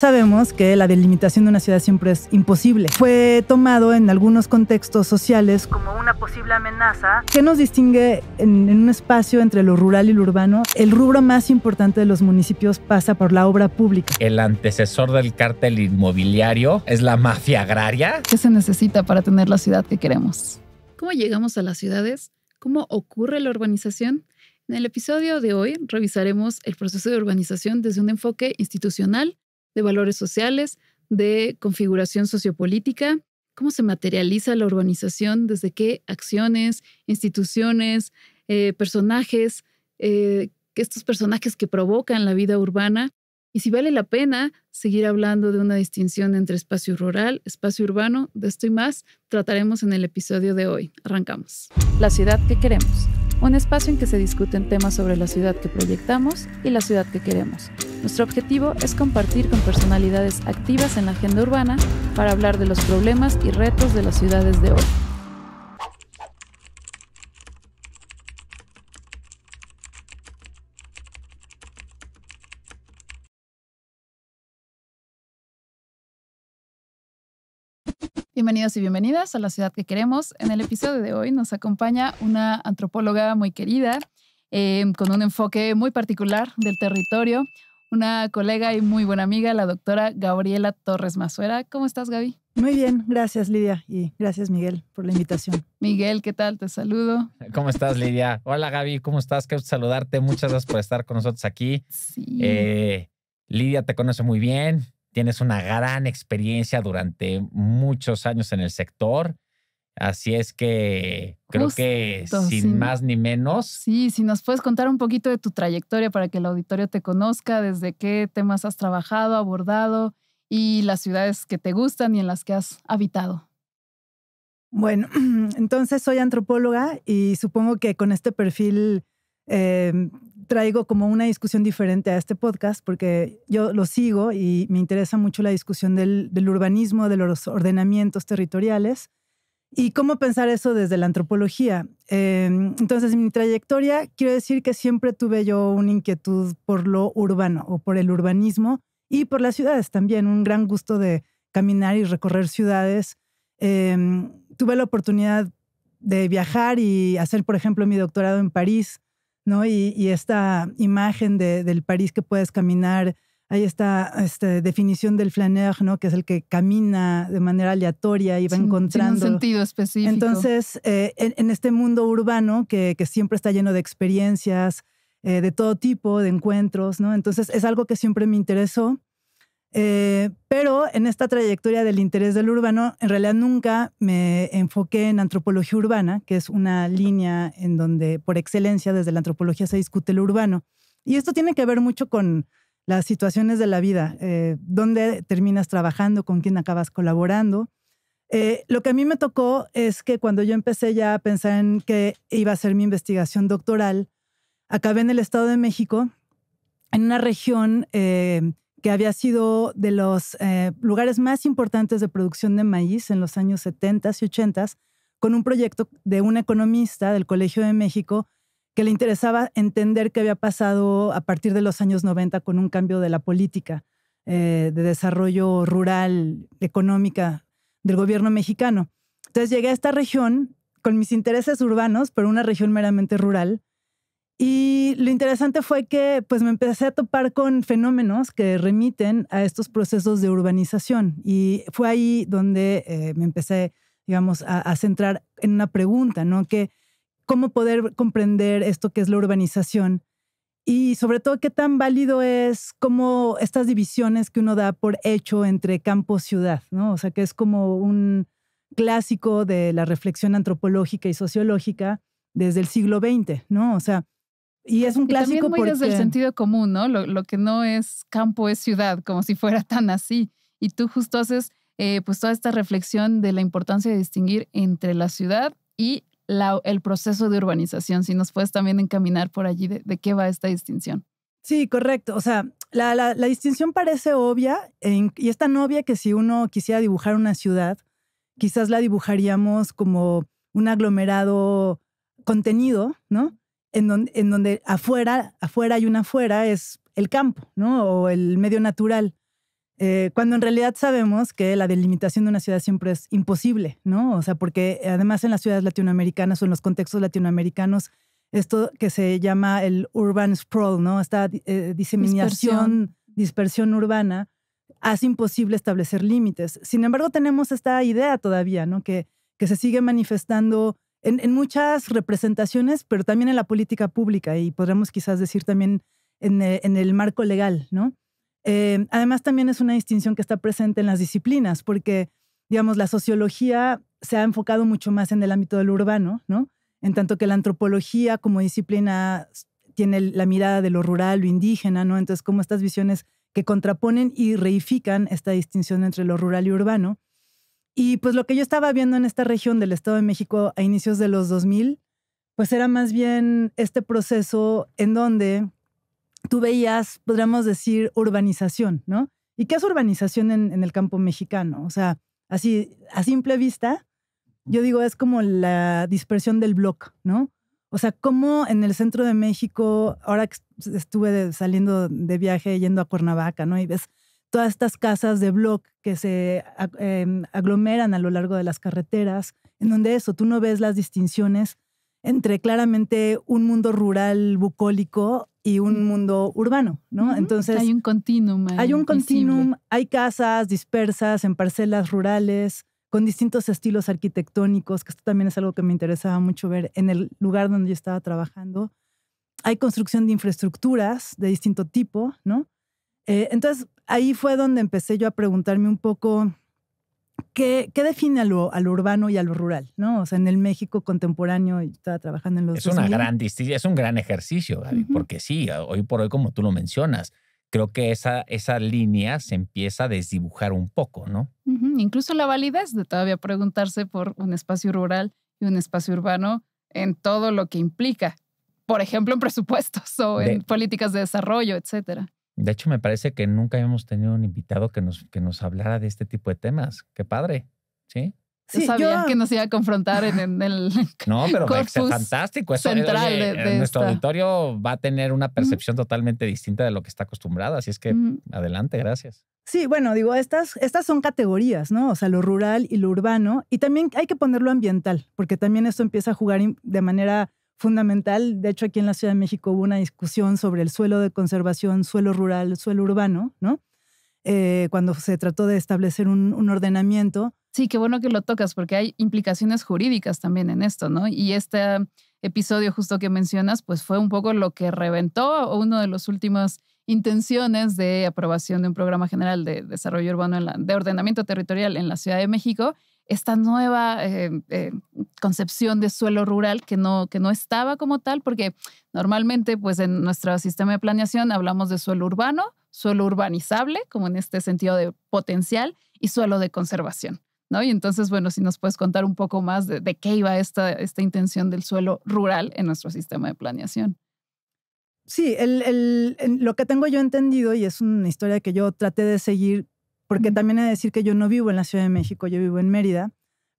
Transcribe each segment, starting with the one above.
Sabemos que la delimitación de una ciudad siempre es imposible. Fue tomado en algunos contextos sociales como una posible amenaza. ¿Qué nos distingue en un espacio entre lo rural y lo urbano? El rubro más importante de los municipios pasa por la obra pública. El antecesor del cártel inmobiliario es la mafia agraria. ¿Qué se necesita para tener la ciudad que queremos? ¿Cómo llegamos a las ciudades? ¿Cómo ocurre la urbanización? En el episodio de hoy revisaremos el proceso de urbanización desde un enfoque institucional, de valores sociales, de configuración sociopolítica, cómo se materializa la urbanización, desde qué acciones, instituciones, personajes, estos personajes que provocan la vida urbana, y si vale la pena seguir hablando de una distinción entre espacio rural, espacio urbano. De esto y más trataremos en el episodio de hoy. Arrancamos. La ciudad que queremos. Un espacio en que se discuten temas sobre la ciudad que proyectamos y la ciudad que queremos. Nuestro objetivo es compartir con personalidades activas en la agenda urbana para hablar de los problemas y retos de las ciudades de hoy. Bienvenidos y bienvenidas a La Ciudad que Queremos. En el episodio de hoy nos acompaña una antropóloga muy querida, con un enfoque muy particular del territorio, una colega y muy buena amiga, la doctora Gabriela Torres Mazuera. ¿Cómo estás, Gaby? Muy bien, gracias Lidia y gracias Miguel por la invitación. Miguel, ¿qué tal? Te saludo. ¿Cómo estás, Lidia? Hola, Gaby, ¿cómo estás? Qué gusto saludarte. Muchas gracias por estar con nosotros aquí. Sí. Lidia te conoce muy bien. Tienes una gran experiencia durante muchos años en el sector. Así es que creo que sin más ni menos. Sí, si nos puedes contar un poquito de tu trayectoria para que el auditorio te conozca, desde qué temas has trabajado, abordado y las ciudades que te gustan y en las que has habitado. Bueno, entonces soy antropóloga y supongo que con este perfil traigo como una discusión diferente a este podcast porque yo lo sigo y me interesa mucho la discusión del urbanismo, de los ordenamientos territoriales y cómo pensar eso desde la antropología. Entonces, en mi trayectoria quiero decir que siempre tuve yo una inquietud por lo urbano o por el urbanismo y por las ciudades también, un gran gusto de caminar y recorrer ciudades. Tuve la oportunidad de viajar y hacer, por ejemplo, mi doctorado en París, ¿no? Y esta imagen del París que puedes caminar, hay esta definición del flaneur, ¿no? Que es el que camina de manera aleatoria y va encontrando. Sin un sentido específico. Entonces, en este mundo urbano que siempre está lleno de experiencias, de todo tipo, de encuentros, ¿no? Entonces, es algo que siempre me interesó. Pero en esta trayectoria del interés del urbano, en realidad nunca me enfoqué en antropología urbana, que es una línea en donde por excelencia desde la antropología se discute lo urbano. Y esto tiene que ver mucho con las situaciones de la vida, dónde terminas trabajando, con quién acabas colaborando. Lo que a mí me tocó es que cuando yo empecé ya a pensar en que iba a hacer mi investigación doctoral, acabé en el Estado de México, en una región que había sido de los lugares más importantes de producción de maíz en los años 70 y 80, con un proyecto de un economista del Colegio de México que le interesaba entender qué había pasado a partir de los años 90 con un cambio de la política de desarrollo rural, económica del gobierno mexicano. Entonces llegué a esta región con mis intereses urbanos, pero una región meramente rural. Y lo interesante fue que pues me empecé a topar con fenómenos que remiten a estos procesos de urbanización. Y fue ahí donde me empecé, digamos, a centrar en una pregunta, ¿no? Que cómo poder comprender esto que es la urbanización y sobre todo qué tan válido es como estas divisiones que uno da por hecho entre campo-ciudad, ¿no? O sea, que es como un clásico de la reflexión antropológica y sociológica desde el siglo XX, ¿no? O sea, y es un clásico y también muy porque desde el sentido común, ¿no? Lo que no es campo es ciudad, como si fuera tan así. Y tú justo haces pues toda esta reflexión de la importancia de distinguir entre la ciudad y el proceso de urbanización. Si nos puedes también encaminar por allí de qué va esta distinción. Sí, correcto. O sea, la distinción parece obvia y es tan obvia que si uno quisiera dibujar una ciudad, quizás la dibujaríamos como un aglomerado contenido, ¿no? En donde afuera y un afuera es el campo, ¿no? O el medio natural. Cuando en realidad sabemos que la delimitación de una ciudad siempre es imposible, ¿no? O sea, porque además en las ciudades latinoamericanas o en los contextos latinoamericanos, esto que se llama el urban sprawl, ¿no? Esta dispersión urbana, hace imposible establecer límites. Sin embargo, tenemos esta idea todavía, ¿no? Que se sigue manifestando en muchas representaciones, pero también en la política pública y podríamos quizás decir también en el marco legal, ¿no? Además, también es una distinción que está presente en las disciplinas, porque, digamos, la sociología se ha enfocado mucho más en el ámbito del urbano, ¿no? En tanto que la antropología como disciplina tiene la mirada de lo rural, lo indígena, ¿no? Entonces, como estas visiones que contraponen y reifican esta distinción entre lo rural y urbano. Y pues lo que yo estaba viendo en esta región del Estado de México a inicios de los 2000, pues era más bien este proceso en donde tú veías, podríamos decir, urbanización, ¿no? ¿Y qué es urbanización en el campo mexicano? O sea, así, a simple vista, yo digo, es como la dispersión del bloc, ¿no? O sea, como en el centro de México, ahora que estuve saliendo de viaje yendo a Cuernavaca, ¿no? Y ves todas estas casas de bloc que se aglomeran a lo largo de las carreteras, en donde eso, tú no ves las distinciones entre claramente un mundo rural bucólico y un mundo urbano, ¿no? Entonces hay un continuum. Hay un continuum, hay casas dispersas en parcelas rurales con distintos estilos arquitectónicos, que esto también es algo que me interesaba mucho ver en el lugar donde yo estaba trabajando. Hay construcción de infraestructuras de distinto tipo, ¿no? Entonces, ahí fue donde empecé yo a preguntarme un poco qué define a lo urbano y a lo rural, ¿no? O sea, en el México contemporáneo, y estaba trabajando en los 2000. Es un gran ejercicio, Gaby, porque sí, hoy por hoy, como tú lo mencionas, creo que esa línea se empieza a desdibujar un poco, ¿no? Incluso la validez de todavía preguntarse por un espacio rural y un espacio urbano en todo lo que implica. Por ejemplo, en presupuestos o en políticas de desarrollo, etcétera. De hecho, me parece que nunca habíamos tenido un invitado que nos hablara de este tipo de temas. ¡Qué padre! ¿Sí? Sí, sabía que nos iba a confrontar en el No, pero es fantástico. Eso, central de nuestro auditorio va a tener una percepción totalmente distinta de lo que está acostumbrado. Así es que adelante, gracias. Sí, bueno, digo, estas son categorías, ¿no? O sea, lo rural y lo urbano. Y también hay que ponerlo ambiental, porque también esto empieza a jugar de manera fundamental. De hecho, aquí en la Ciudad de México hubo una discusión sobre el suelo de conservación, suelo rural, suelo urbano, ¿no? Cuando se trató de establecer un ordenamiento. Sí, qué bueno que lo tocas, porque hay implicaciones jurídicas también en esto, ¿no? Y este episodio justo que mencionas, pues fue un poco lo que reventó una de las últimas intenciones de aprobación de un programa general de desarrollo urbano, de ordenamiento territorial en la Ciudad de México, esta nueva concepción de suelo rural que no estaba como tal, porque normalmente pues en nuestro sistema de planeación hablamos de suelo urbano, suelo urbanizable, como en este sentido de potencial, y suelo de conservación, ¿no? Y entonces, bueno, si nos puedes contar un poco más de qué iba esta intención del suelo rural en nuestro sistema de planeación. Sí, lo que tengo yo entendido, y es una historia que yo traté de seguir, porque también he de decir que yo no vivo en la Ciudad de México, yo vivo en Mérida,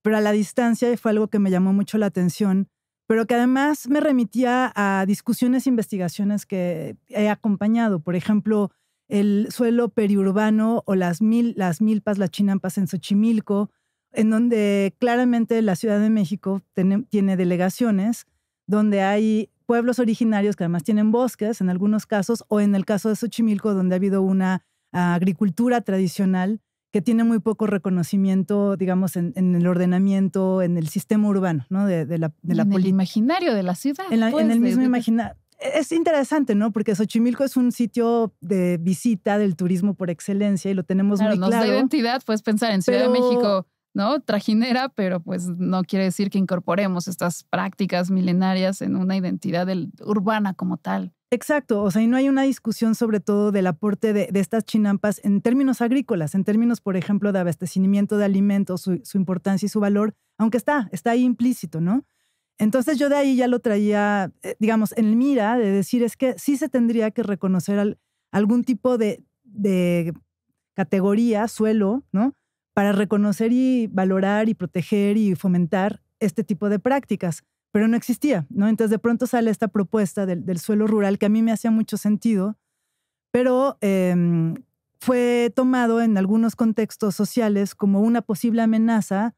pero a la distancia fue algo que me llamó mucho la atención, pero que además me remitía a discusiones e investigaciones que he acompañado. Por ejemplo, el suelo periurbano o las milpas, las chinampas en Xochimilco, en donde claramente la Ciudad de México tiene delegaciones donde hay pueblos originarios que además tienen bosques en algunos casos, o en el caso de Xochimilco, donde ha habido una agricultura tradicional que tiene muy poco reconocimiento, digamos, en el ordenamiento, en el sistema urbano, ¿no? de la política. En el imaginario de la ciudad. En el mismo imaginario. Es interesante, ¿no? Porque Xochimilco es un sitio de visita del turismo por excelencia y lo tenemos muy claro. Nos da identidad, puedes pensar en Ciudad de México, ¿no? Trajinera, pero pues no quiere decir que incorporemos estas prácticas milenarias en una identidad urbana como tal. Exacto, o sea, y no hay una discusión sobre todo del aporte de estas chinampas en términos agrícolas, en términos, por ejemplo, de abastecimiento de alimentos, su importancia y su valor, aunque está ahí implícito, ¿no? Entonces yo de ahí ya lo traía, digamos, en mira de decir es que sí se tendría que reconocer algún tipo de categoría, suelo, ¿no? Para reconocer y valorar y proteger y fomentar este tipo de prácticas. Pero no existía, ¿no? Entonces de pronto sale esta propuesta del suelo rural que a mí me hacía mucho sentido, pero fue tomado en algunos contextos sociales como una posible amenaza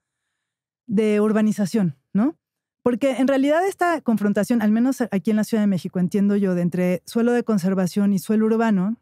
de urbanización, ¿no? Porque en realidad esta confrontación, al menos aquí en la Ciudad de México, entiendo yo, de entre suelo de conservación y suelo urbano,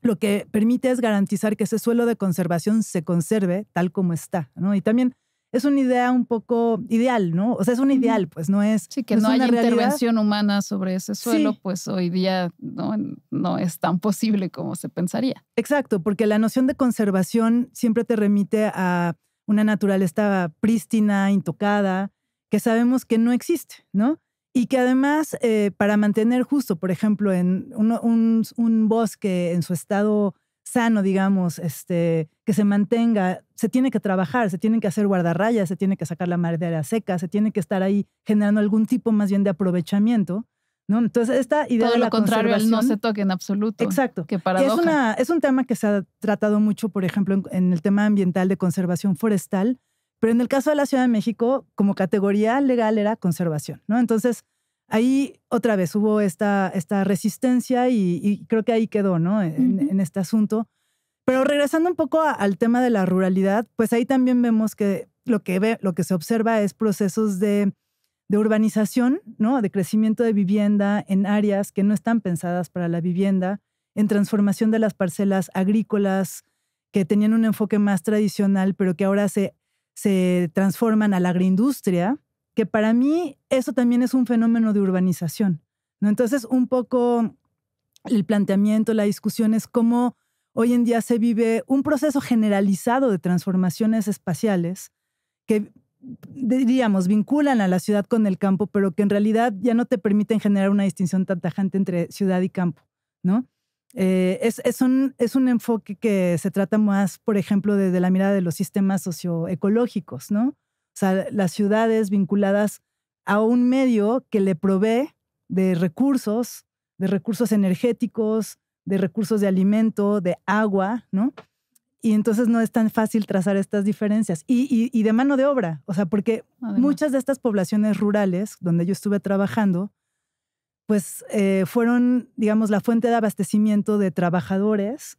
lo que permite es garantizar que ese suelo de conservación se conserve tal como está, ¿no? Y también es una idea un poco ideal, ¿no? O sea, es un ideal, pues no es. Sí, que no haya intervención humana sobre ese suelo, sí. Pues hoy día no es tan posible como se pensaría. Exacto, porque la noción de conservación siempre te remite a una naturaleza prístina, intocada, que sabemos que no existe, ¿no? Y que además, para mantener justo, por ejemplo, en un bosque en su estado sano, digamos, que se mantenga, se tiene que trabajar, se tienen que hacer guardarrayas, se tiene que sacar la madera seca, se tiene que estar ahí generando algún tipo más bien de aprovechamiento, ¿no? Entonces, esta idea de la contrario al no conservación, se toque en absoluto. Exacto. Qué paradoja. Es un tema que se ha tratado mucho, por ejemplo, en el tema ambiental de conservación forestal, pero en el caso de la Ciudad de México, como categoría legal era conservación, ¿no? Entonces, ahí otra vez hubo esta resistencia y creo que ahí quedó, ¿no? En este asunto. Pero regresando un poco al tema de la ruralidad, pues ahí también vemos que lo que se observa es procesos de urbanización, ¿no? De crecimiento de vivienda en áreas que no están pensadas para la vivienda, en transformación de las parcelas agrícolas que tenían un enfoque más tradicional, pero que ahora se transforman a la agroindustria, que para mí eso también es un fenómeno de urbanización, ¿no? Entonces, un poco el planteamiento, la discusión es cómo hoy en día se vive un proceso generalizado de transformaciones espaciales que, diríamos, vinculan a la ciudad con el campo, pero que en realidad ya no te permiten generar una distinción tan tajante entre ciudad y campo, ¿no? Es un enfoque que se trata más, por ejemplo, desde la mirada de los sistemas socioecológicos, ¿no? O sea, las ciudades vinculadas a un medio que le provee de recursos energéticos, de recursos de alimento, de agua, ¿no? Y entonces no es tan fácil trazar estas diferencias. Y de mano de obra, o sea, porque muchas de estas poblaciones rurales donde yo estuve trabajando, pues fueron, digamos, la fuente de abastecimiento de trabajadores.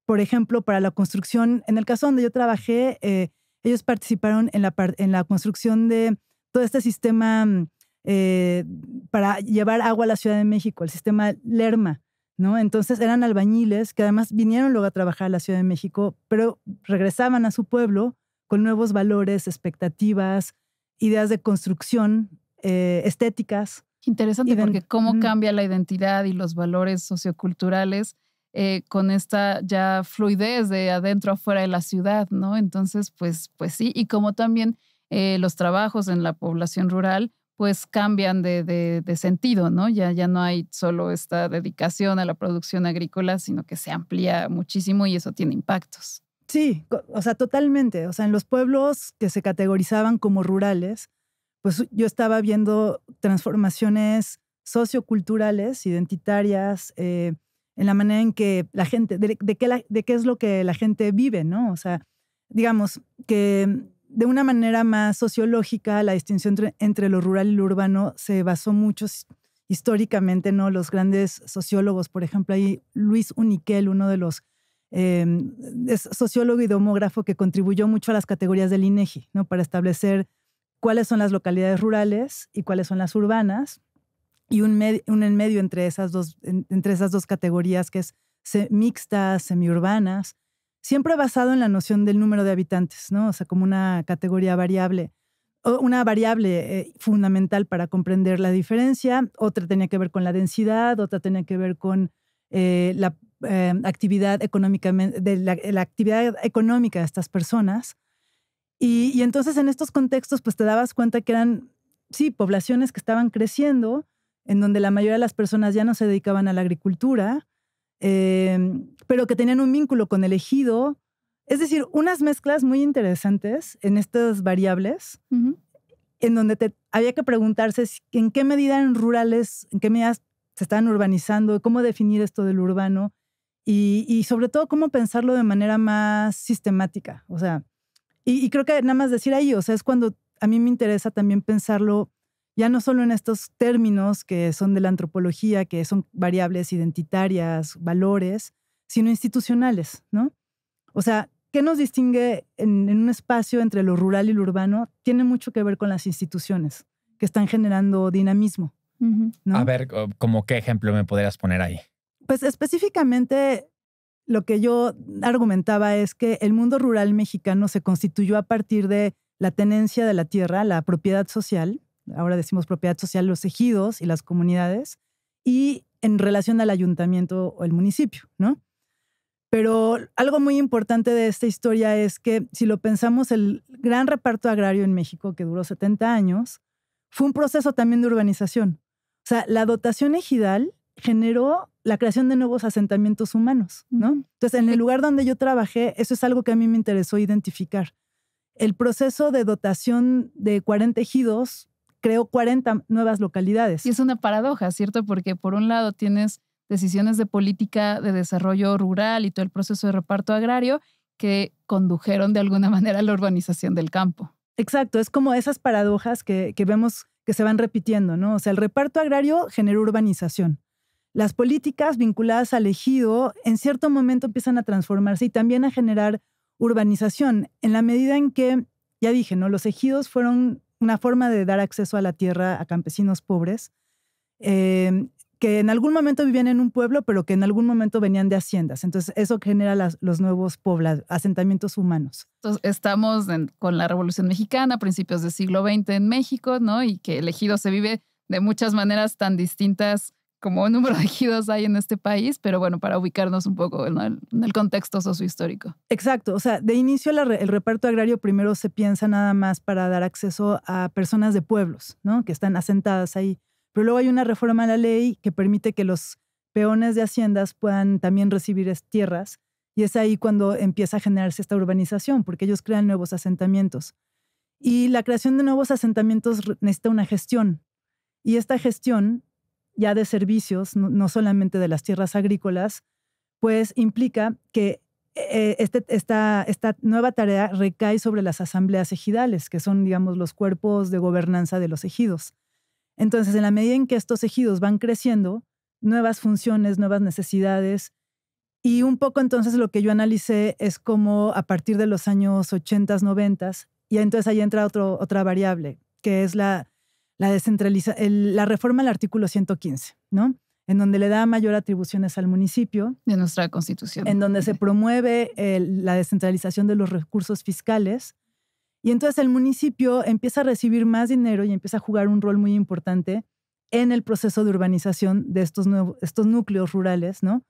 Por ejemplo, para la construcción, en el caso donde yo trabajé, ellos participaron en la construcción de todo este sistema para llevar agua a la Ciudad de México, el sistema Lerma, ¿no? Entonces eran albañiles que además vinieron luego a trabajar a la Ciudad de México, pero regresaban a su pueblo con nuevos valores, expectativas, ideas de construcción, estéticas. Interesante, porque cómo cambia la identidad y los valores socioculturales con esta ya fluidez de adentro a fuera de la ciudad, ¿no? Entonces, pues sí, y como también los trabajos en la población rural pues cambian de sentido, ¿no? Ya no hay solo esta dedicación a la producción agrícola, sino que se amplía muchísimo y eso tiene impactos. Sí, o sea, totalmente. O sea, en los pueblos que se categorizaban como rurales, pues yo estaba viendo transformaciones socioculturales, identitarias, en la manera en que la gente, de qué es lo que la gente vive, ¿no? O sea, digamos que de una manera más sociológica, la distinción entre lo rural y lo urbano se basó mucho históricamente, ¿no? Los grandes sociólogos, por ejemplo, ahí Luis Uniquel, uno de los es sociólogo y demógrafo que contribuyó mucho a las categorías del INEGI, ¿no? Para establecer cuáles son las localidades rurales y cuáles son las urbanas, y un en medio entre esas dos categorías que es mixtas, semiurbanas, siempre basado en la noción del número de habitantes, ¿no? O sea, como una categoría variable, o una variable fundamental para comprender la diferencia. Otra tenía que ver con la densidad, otra tenía que ver con la actividad la actividad económica de estas personas. Y entonces en estos contextos pues te dabas cuenta que eran, sí, poblaciones que estaban creciendo, en donde la mayoría de las personas ya no se dedicaban a la agricultura, pero que tenían un vínculo con el ejido. Es decir, unas mezclas muy interesantes en estas variables, en donde había que preguntarse en qué medida eran rurales, en qué medida se estaban urbanizando, cómo definir esto del urbano y sobre todo cómo pensarlo de manera más sistemática. O sea, y creo que nada más decir ahí, o sea, es cuando a mí me interesa también pensarlo ya no solo en estos términos que son de la antropología, que son variables identitarias, valores, sino institucionales, ¿no? O sea, ¿qué nos distingue en un espacio entre lo rural y lo urbano? Tiene mucho que ver con las instituciones que están generando dinamismo, ¿no? A ver, ¿cómo qué ejemplo me podrías poner ahí? Pues específicamente lo que yo argumentaba es que el mundo rural mexicano se constituyó a partir de la tenencia de la tierra, la propiedad social, ahora decimos propiedad social, los ejidos y las comunidades, y en relación al ayuntamiento o el municipio, ¿no? Pero algo muy importante de esta historia es que si lo pensamos, el gran reparto agrario en México, que duró 70 años, fue un proceso también de urbanización. O sea, la dotación ejidal generó la creación de nuevos asentamientos humanos, ¿no? Entonces, en el lugar donde yo trabajé, eso es algo que a mí me interesó identificar. El proceso de dotación de 40 ejidos creó 40 nuevas localidades. Y es una paradoja, ¿cierto? Porque por un lado tienes decisiones de política de desarrollo rural y todo el proceso de reparto agrario que condujeron de alguna manera a la urbanización del campo. Exacto, es como esas paradojas que vemos que se van repitiendo, ¿no? O sea, el reparto agrario generó urbanización. Las políticas vinculadas al ejido en cierto momento empiezan a transformarse y también a generar urbanización, en la medida en que, ya dije, ¿no? Los ejidos fueron una forma de dar acceso a la tierra a campesinos pobres, que en algún momento vivían en un pueblo, pero que en algún momento venían de haciendas. Entonces, eso genera los nuevos asentamientos humanos. Entonces, estamos con la Revolución Mexicana, principios del siglo XX en México, ¿no? Y que el ejido se vive de muchas maneras tan distintas como el número de ejidos hay en este país, pero bueno, para ubicarnos un poco, ¿no? en el contexto sociohistórico. Exacto. O sea, de inicio el reparto agrario primero se piensa nada más para dar acceso a personas de pueblos, ¿no? Que están asentadas ahí. Pero luego hay una reforma a la ley que permite que los peones de haciendas puedan también recibir tierras, y es ahí cuando empieza a generarse esta urbanización, porque ellos crean nuevos asentamientos. Y la creación de nuevos asentamientos necesita una gestión, y esta gestión ya de servicios, no solamente de las tierras agrícolas, pues implica que esta nueva tarea recae sobre las asambleas ejidales, que son, digamos, los cuerpos de gobernanza de los ejidos. Entonces, en la medida en que estos ejidos van creciendo, nuevas funciones, nuevas necesidades, y un poco entonces lo que yo analicé es cómo a partir de los años 80, 90, y entonces ahí entra otra variable, que es la reforma al artículo 115, ¿no? En donde le da mayor atribuciones al municipio. De nuestra Constitución. En donde se promueve la descentralización de los recursos fiscales. Y entonces el municipio empieza a recibir más dinero y empieza a jugar un rol muy importante en el proceso de urbanización de estos núcleos rurales, ¿no?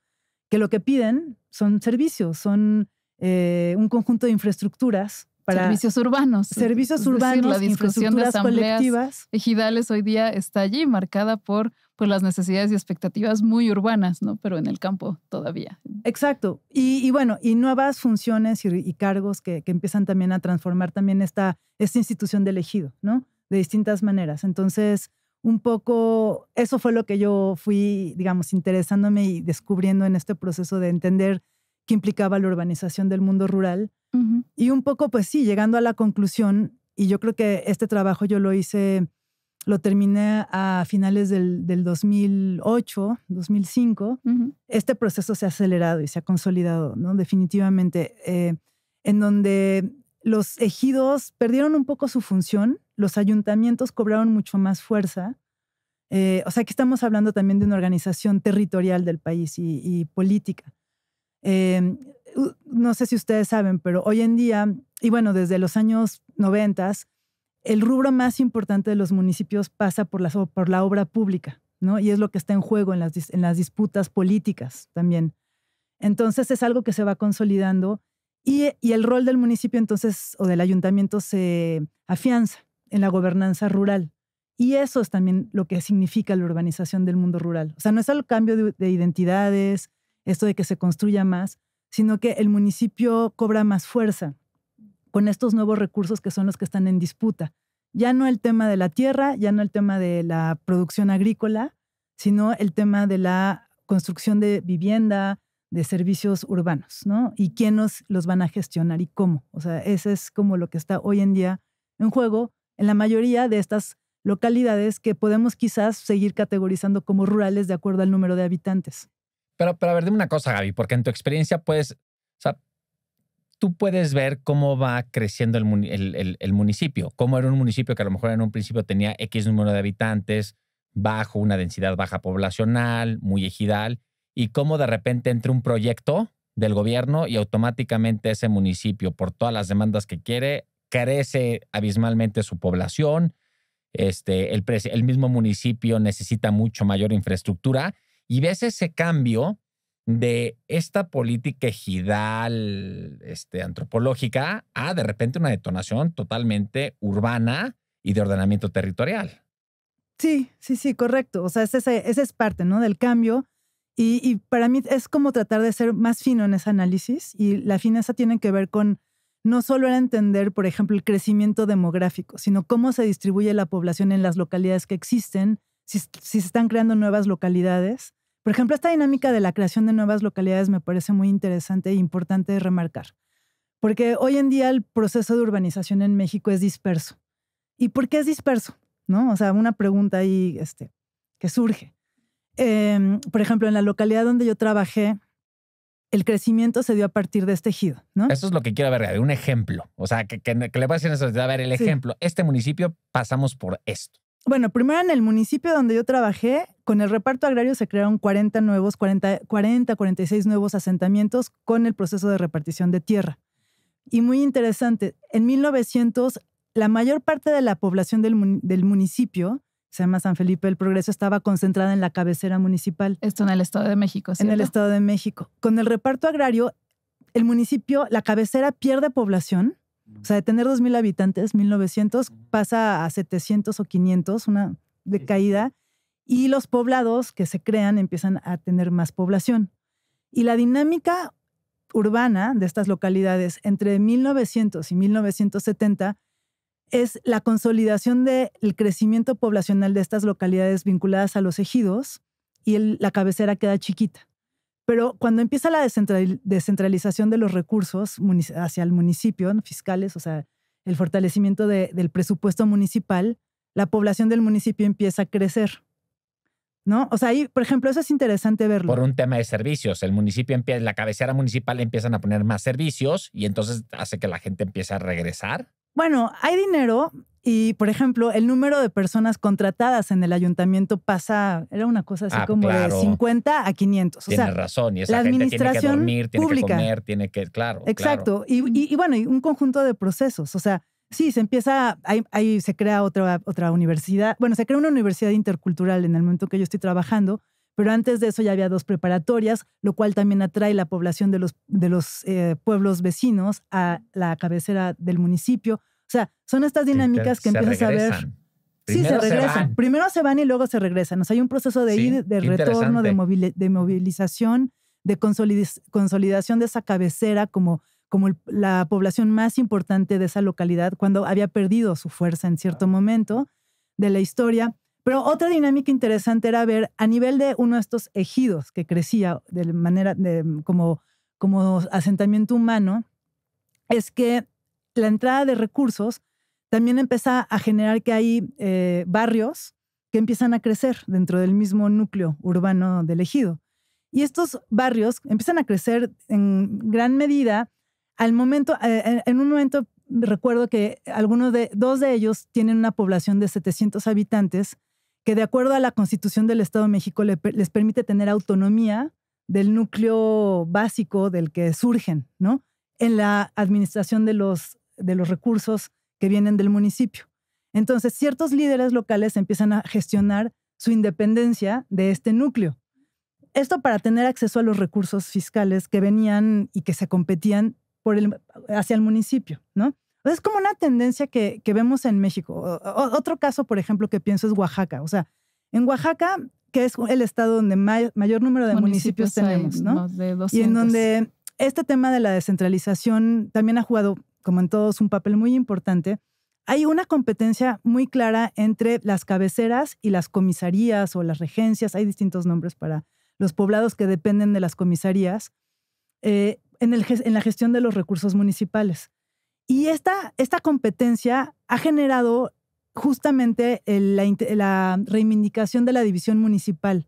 Que lo que piden son servicios, son un conjunto de infraestructuras para servicios urbanos. Servicios urbanos, la discusión de asambleas colectivas. Ejidales hoy día está allí, marcada por las necesidades y expectativas muy urbanas, ¿no? Pero en el campo todavía. Exacto. Y bueno, y nuevas funciones y cargos que empiezan también a transformar también esta institución del ejido, ¿no? De distintas maneras. Entonces, un poco eso fue lo que yo fui, digamos, interesándome y descubriendo en este proceso de entender qué implicaba la urbanización del mundo rural. Uh-huh. Y un poco, pues sí, llegando a la conclusión, y yo creo que este trabajo yo lo terminé a finales del 2008, 2005. Uh-huh. Este proceso se ha acelerado y se ha consolidado, ¿no? Definitivamente, en donde los ejidos perdieron un poco su función, los ayuntamientos cobraron mucho más fuerza. O sea, aquí estamos hablando también de una organización territorial del país y política. No sé si ustedes saben, pero hoy en día, y bueno, desde los años 90, el rubro más importante de los municipios pasa por la obra pública, ¿no? Y es lo que está en juego en las disputas políticas también. Entonces es algo que se va consolidando y el rol del municipio entonces, o del ayuntamiento, se afianza en la gobernanza rural. Y eso es también lo que significa la urbanización del mundo rural. O sea, no es el cambio de identidades, esto de que se construya más, sino que el municipio cobra más fuerza con estos nuevos recursos que son los que están en disputa. Ya no el tema de la tierra, ya no el tema de la producción agrícola, sino el tema de la construcción de vivienda, de servicios urbanos, ¿no? Y quiénes los van a gestionar y cómo. O sea, ese es como lo que está hoy en día en juego en la mayoría de estas localidades que podemos quizás seguir categorizando como rurales de acuerdo al número de habitantes. Pero a ver, dime una cosa, Gaby, porque en tu experiencia tú puedes ver cómo va creciendo el municipio. Cómo era un municipio que a lo mejor en un principio tenía X número de habitantes, una densidad baja poblacional, muy ejidal, y cómo de repente entra un proyecto del gobierno y automáticamente ese municipio, por todas las demandas que quiere, crece abismalmente su población. El mismo municipio necesita mucho mayor infraestructura y ves ese cambio de esta política ejidal, antropológica, a de repente una detonación totalmente urbana y de ordenamiento territorial. Sí, correcto. O sea, esa es parte, ¿no? Del cambio. Y para mí es como tratar de ser más fino en ese análisis. Y la fineza tiene que ver con no solo era entender, por ejemplo, el crecimiento demográfico, sino cómo se distribuye la población en las localidades que existen, si se están creando nuevas localidades. Por ejemplo, esta dinámica de la creación de nuevas localidades me parece muy interesante e importante de remarcar. Porque hoy en día el proceso de urbanización en México es disperso. ¿Y por qué es disperso? ¿No? O sea, una pregunta ahí que surge. Por ejemplo, en la localidad donde yo trabajé, el crecimiento se dio a partir de este ejido, ¿no? Eso es lo que quiero ver, Gaby, un ejemplo. O sea, que le voy a decir eso, a ver el ejemplo. Este municipio pasamos por esto. Bueno, primero en el municipio donde yo trabajé, con el reparto agrario se crearon 46 nuevos asentamientos con el proceso de repartición de tierra. Y muy interesante, en 1900, la mayor parte de la población del municipio, se llama San Felipe del Progreso, estaba concentrada en la cabecera municipal. Esto en el Estado de México, ¿cierto? En el Estado de México. Con el reparto agrario, el municipio, la cabecera pierde población. O sea, de tener 2,000 habitantes, 1900 pasa a 700 o 500, una decaída. Y los poblados que se crean empiezan a tener más población. Y la dinámica urbana de estas localidades entre 1900 y 1970 es la consolidación del crecimiento poblacional de estas localidades vinculadas a los ejidos y la cabecera queda chiquita. Pero cuando empieza la descentralización de los recursos hacia el municipio, ¿no? Fiscales, o sea, el fortalecimiento del presupuesto municipal, la población del municipio empieza a crecer, ¿no? O sea, ahí, por ejemplo, eso es interesante verlo. Por un tema de servicios. El municipio empieza, la cabecera municipal empiezan a poner más servicios y entonces hace que la gente empiece a regresar. Bueno, hay dinero y, por ejemplo, el número de personas contratadas en el ayuntamiento era una cosa así como de 50 a 500. Tienes razón. Y esa gente tiene que dormir, tiene que comer, tiene que, claro. Exacto. Claro. Y bueno, y un conjunto de procesos. O sea, sí, ahí se crea otra universidad. Bueno, se crea una universidad intercultural en el momento que yo estoy trabajando, pero antes de eso ya había 2 preparatorias, lo cual también atrae la población de los pueblos vecinos a la cabecera del municipio. O sea, son estas dinámicas que empiezas a ver. Sí, se regresan. Primero se van y luego se regresan. O sea, hay un proceso de retorno, de movilización, de consolidación de esa cabecera como la población más importante de esa localidad cuando había perdido su fuerza en cierto momento de la historia. Pero otra dinámica interesante era ver a nivel de uno de estos ejidos que crecía de manera como asentamiento humano, es que la entrada de recursos también empieza a generar que hay barrios que empiezan a crecer dentro del mismo núcleo urbano del ejido. Y estos barrios empiezan a crecer en gran medida al momento, en un momento recuerdo que 2 de ellos tienen una población de 700 habitantes que de acuerdo a la Constitución del Estado de México les permite tener autonomía del núcleo básico del que surgen, ¿no? En la administración de los recursos que vienen del municipio. Entonces, ciertos líderes locales empiezan a gestionar su independencia de este núcleo. Esto para tener acceso a los recursos fiscales que venían y que se competían hacia el municipio, ¿no? Es como una tendencia que vemos en México. Otro caso, por ejemplo, que pienso es Oaxaca. O sea, en Oaxaca, que es el estado donde mayor número de municipios tenemos, ¿no? Más de 200. Y en donde este tema de la descentralización también ha jugado, como en todos, un papel muy importante. Hay una competencia muy clara entre las cabeceras y las comisarías o las regencias. Hay distintos nombres para los poblados que dependen de las comisarías en la gestión de los recursos municipales. Y esta competencia ha generado justamente la reivindicación de la división municipal,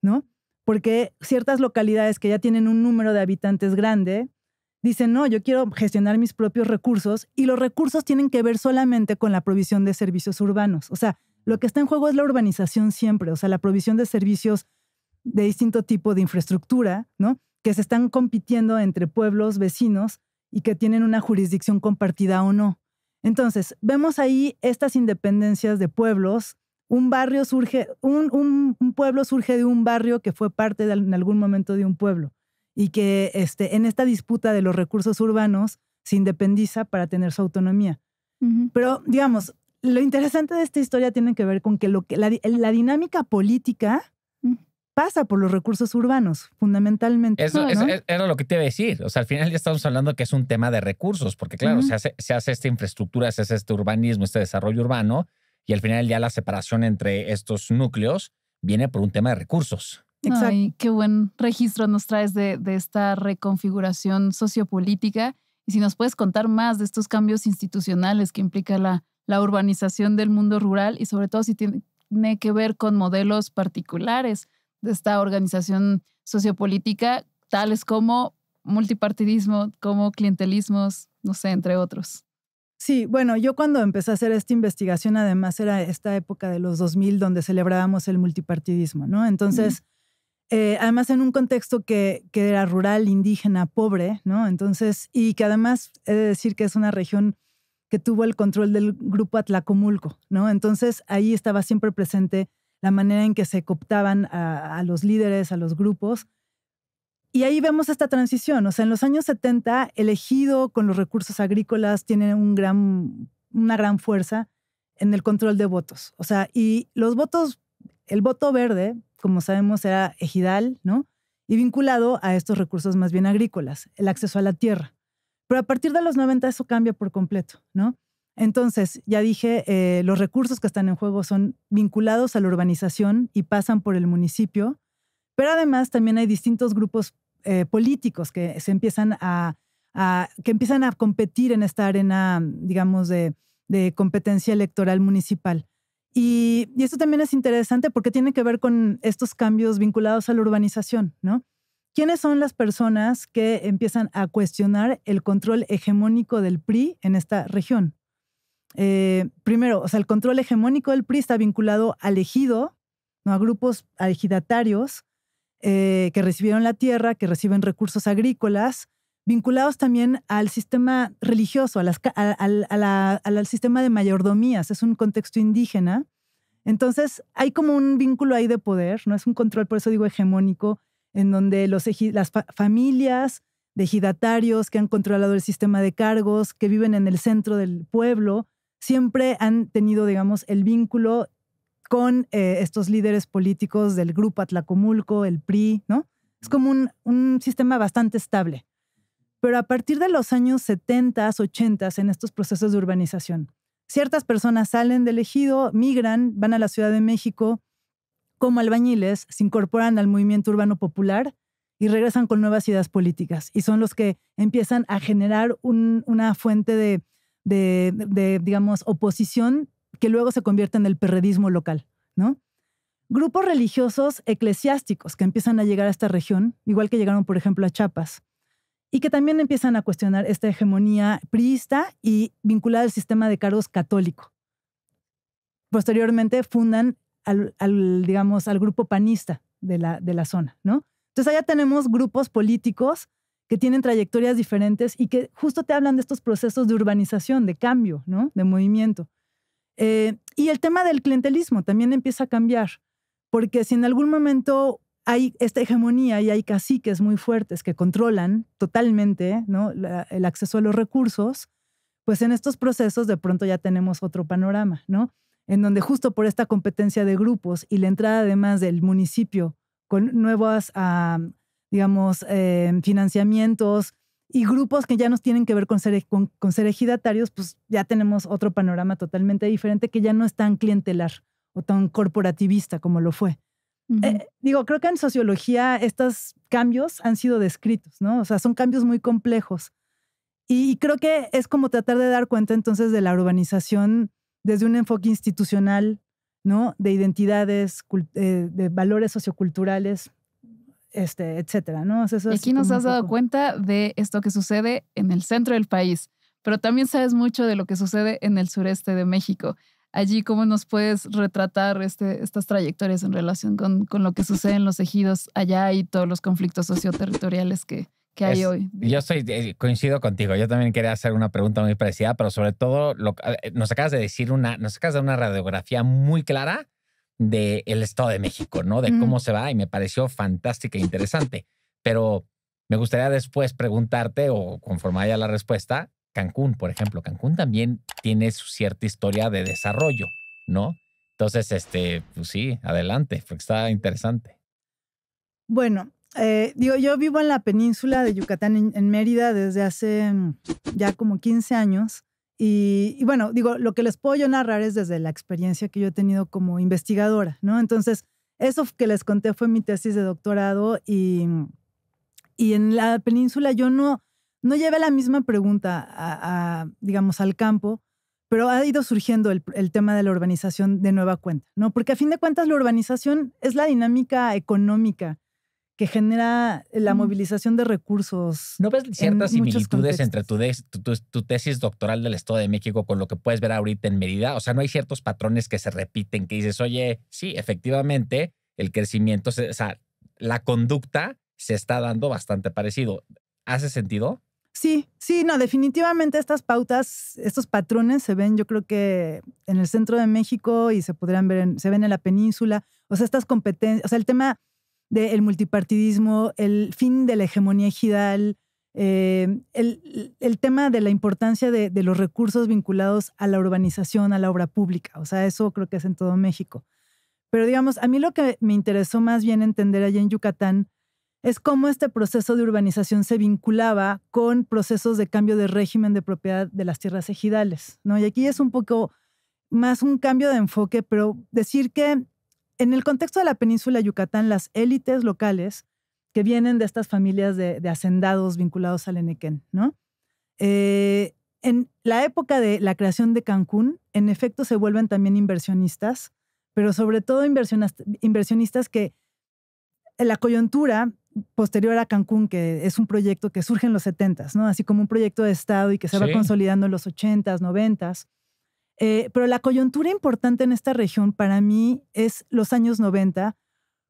¿no? porque ciertas localidades que ya tienen un número de habitantes grande dicen, no, yo quiero gestionar mis propios recursos y los recursos tienen que ver solamente con la provisión de servicios urbanos. O sea, lo que está en juego es la urbanización siempre, o sea, la provisión de servicios de distinto tipo de infraestructura, ¿no? Que se están compitiendo entre pueblos vecinos y que tienen una jurisdicción compartida o no. Entonces, vemos ahí estas independencias de pueblos. Un barrio surge, un pueblo surge de un barrio que fue parte en algún momento de un pueblo y que en esta disputa de los recursos urbanos se independiza para tener su autonomía. Pero, digamos, lo interesante de esta historia tiene que ver con que la dinámica política pasa por los recursos urbanos, fundamentalmente. Eso, ¿no? era lo que te iba a decir. O sea, al final ya estamos hablando que es un tema de recursos, porque claro, se hace esta infraestructura, se hace este urbanismo, este desarrollo urbano, y al final ya la separación entre estos núcleos viene por un tema de recursos. Exacto. Ay, qué buen registro nos traes de esta reconfiguración sociopolítica. Y si nos puedes contar más de estos cambios institucionales que implica la urbanización del mundo rural y sobre todo si tiene que ver con modelos particulares de esta organización sociopolítica, tales como multipartidismo, como clientelismos, no sé, entre otros. Sí, bueno, yo cuando empecé a hacer esta investigación, además era esta época de los 2000 donde celebrábamos el multipartidismo, ¿no? Entonces, además en un contexto que era rural, indígena, pobre, ¿no? Entonces, y que además he de decir que es una región que tuvo el control del grupo Atlacomulco, ¿no? Entonces, ahí estaba siempre presente la manera en que se cooptaban a los líderes, a los grupos. Y ahí vemos esta transición. O sea, en los años 70, el ejido con los recursos agrícolas tiene una gran fuerza en el control de votos. O sea, y los votos, el voto verde, como sabemos, era ejidal, ¿no? Y vinculado a estos recursos más bien agrícolas, el acceso a la tierra. Pero a partir de los 90 eso cambia por completo, ¿no? Entonces, ya dije, los recursos que están en juego son vinculados a la urbanización y pasan por el municipio, pero además también hay distintos grupos políticos que se empiezan que empiezan a competir en esta arena, digamos, de competencia electoral municipal. Y esto también es interesante porque tiene que ver con estos cambios vinculados a la urbanización, ¿no? ¿Quiénes son las personas que empiezan a cuestionar el control hegemónico del PRI en esta región? Primero, o sea, el control hegemónico del PRI está vinculado al ejido, ¿no? A grupos ejidatarios que recibieron la tierra, que reciben recursos agrícolas, vinculados también al sistema religioso, al sistema de mayordomías. Es un contexto indígena. Entonces, hay como un vínculo ahí de poder, ¿no? Es un control, por eso digo hegemónico, en donde las familias de ejidatarios que han controlado el sistema de cargos, que viven en el centro del pueblo, siempre han tenido, digamos, el vínculo con estos líderes políticos del grupo Atlacomulco, el PRI, ¿no? Es como un sistema bastante estable. Pero a partir de los años 70, 80, en estos procesos de urbanización, ciertas personas salen del ejido, migran, van a la Ciudad de México como albañiles, se incorporan al movimiento urbano popular y regresan con nuevas ideas políticas. Y son los que empiezan a generar una fuente de, digamos, oposición que luego se convierte en el perredismo local, ¿no? Grupos religiosos eclesiásticos que empiezan a llegar a esta región, igual que llegaron, por ejemplo, a Chiapas, y que también empiezan a cuestionar esta hegemonía priista y vinculada al sistema de cargos católico. Posteriormente fundan digamos, al grupo panista de la zona, ¿no? Entonces allá tenemos grupos políticos que tienen trayectorias diferentes y que justo te hablan de estos procesos de urbanización, de cambio, ¿no? De movimiento. Y el tema del clientelismo también empieza a cambiar, porque si en algún momento hay esta hegemonía y hay caciques muy fuertes que controlan totalmente, ¿no? El acceso a los recursos, pues en estos procesos de pronto ya tenemos otro panorama, ¿no? En donde justo por esta competencia de grupos y la entrada además del municipio con nuevos, digamos, financiamientos y grupos que ya nos tienen que ver con ser ejidatarios, pues ya tenemos otro panorama totalmente diferente que ya no es tan clientelar o tan corporativista como lo fue. Creo que en sociología estos cambios han sido descritos, ¿no? O sea, son cambios muy complejos. Y creo que es como tratar de dar cuenta entonces de la urbanización desde un enfoque institucional, ¿no? De identidades, de valores socioculturales, etcétera, ¿no? O sea, eso y aquí nos has dado cuenta de esto que sucede en el centro del país, pero también sabes mucho de lo que sucede en el sureste de México. Allí, ¿cómo nos puedes retratar estas trayectorias en relación con lo que sucede en los ejidos allá y todos los conflictos socioterritoriales que hay hoy? Yo coincido contigo. Yo también quería hacer una pregunta muy parecida, pero sobre todo nos acabas de dar una radiografía muy clara del Estado de México, ¿no? De cómo se va, y me pareció fantástica e interesante. Pero me gustaría después preguntarte, o conforme haya la respuesta, Cancún, por ejemplo. Cancún también tiene su cierta historia de desarrollo, ¿no? Entonces, pues sí, adelante, porque está interesante. Bueno, yo vivo en la península de Yucatán, en Mérida, desde hace ya como 15 años. Y bueno, lo que les puedo yo narrar es desde la experiencia que yo he tenido como investigadora, ¿no? Entonces, eso que les conté fue mi tesis de doctorado, y en la península yo no llevé la misma pregunta digamos, al campo, pero ha ido surgiendo el tema de la urbanización de nueva cuenta, ¿no? Porque a fin de cuentas la urbanización es la dinámica económica que genera la movilización de recursos. ¿No ves ciertas similitudes entre tu tesis doctoral del Estado de México con lo que puedes ver ahorita en Mérida? O sea, ¿no hay ciertos patrones que se repiten, que dices, oye, sí, efectivamente, el crecimiento, o sea, la conducta se está dando bastante parecido? ¿Hace sentido? Sí, no, definitivamente estas pautas, estos patrones se ven, yo creo que en el centro de México, y se ven en la península. O sea, estas competencias, o sea, el tema del multipartidismo, el fin de la hegemonía ejidal, el tema de la importancia de los recursos vinculados a la urbanización, a la obra pública. O sea, eso creo que es en todo México. Pero digamos, a mí lo que me interesó más bien entender allá en Yucatán es cómo este proceso de urbanización se vinculaba con procesos de cambio de régimen de propiedad de las tierras ejidales, ¿no? Y aquí es un poco más un cambio de enfoque, pero decir que en el contexto de la península de Yucatán, las élites locales que vienen de estas familias de hacendados vinculados al Enequén, ¿no? En la época de la creación de Cancún, en efecto se vuelven también inversionistas, pero sobre todo inversionistas que en la coyuntura posterior a Cancún, que es un proyecto que surge en los 70s, ¿no? Así como un proyecto de Estado y que se va consolidando en los 80s, 90s. Pero la coyuntura importante en esta región para mí es los años 90,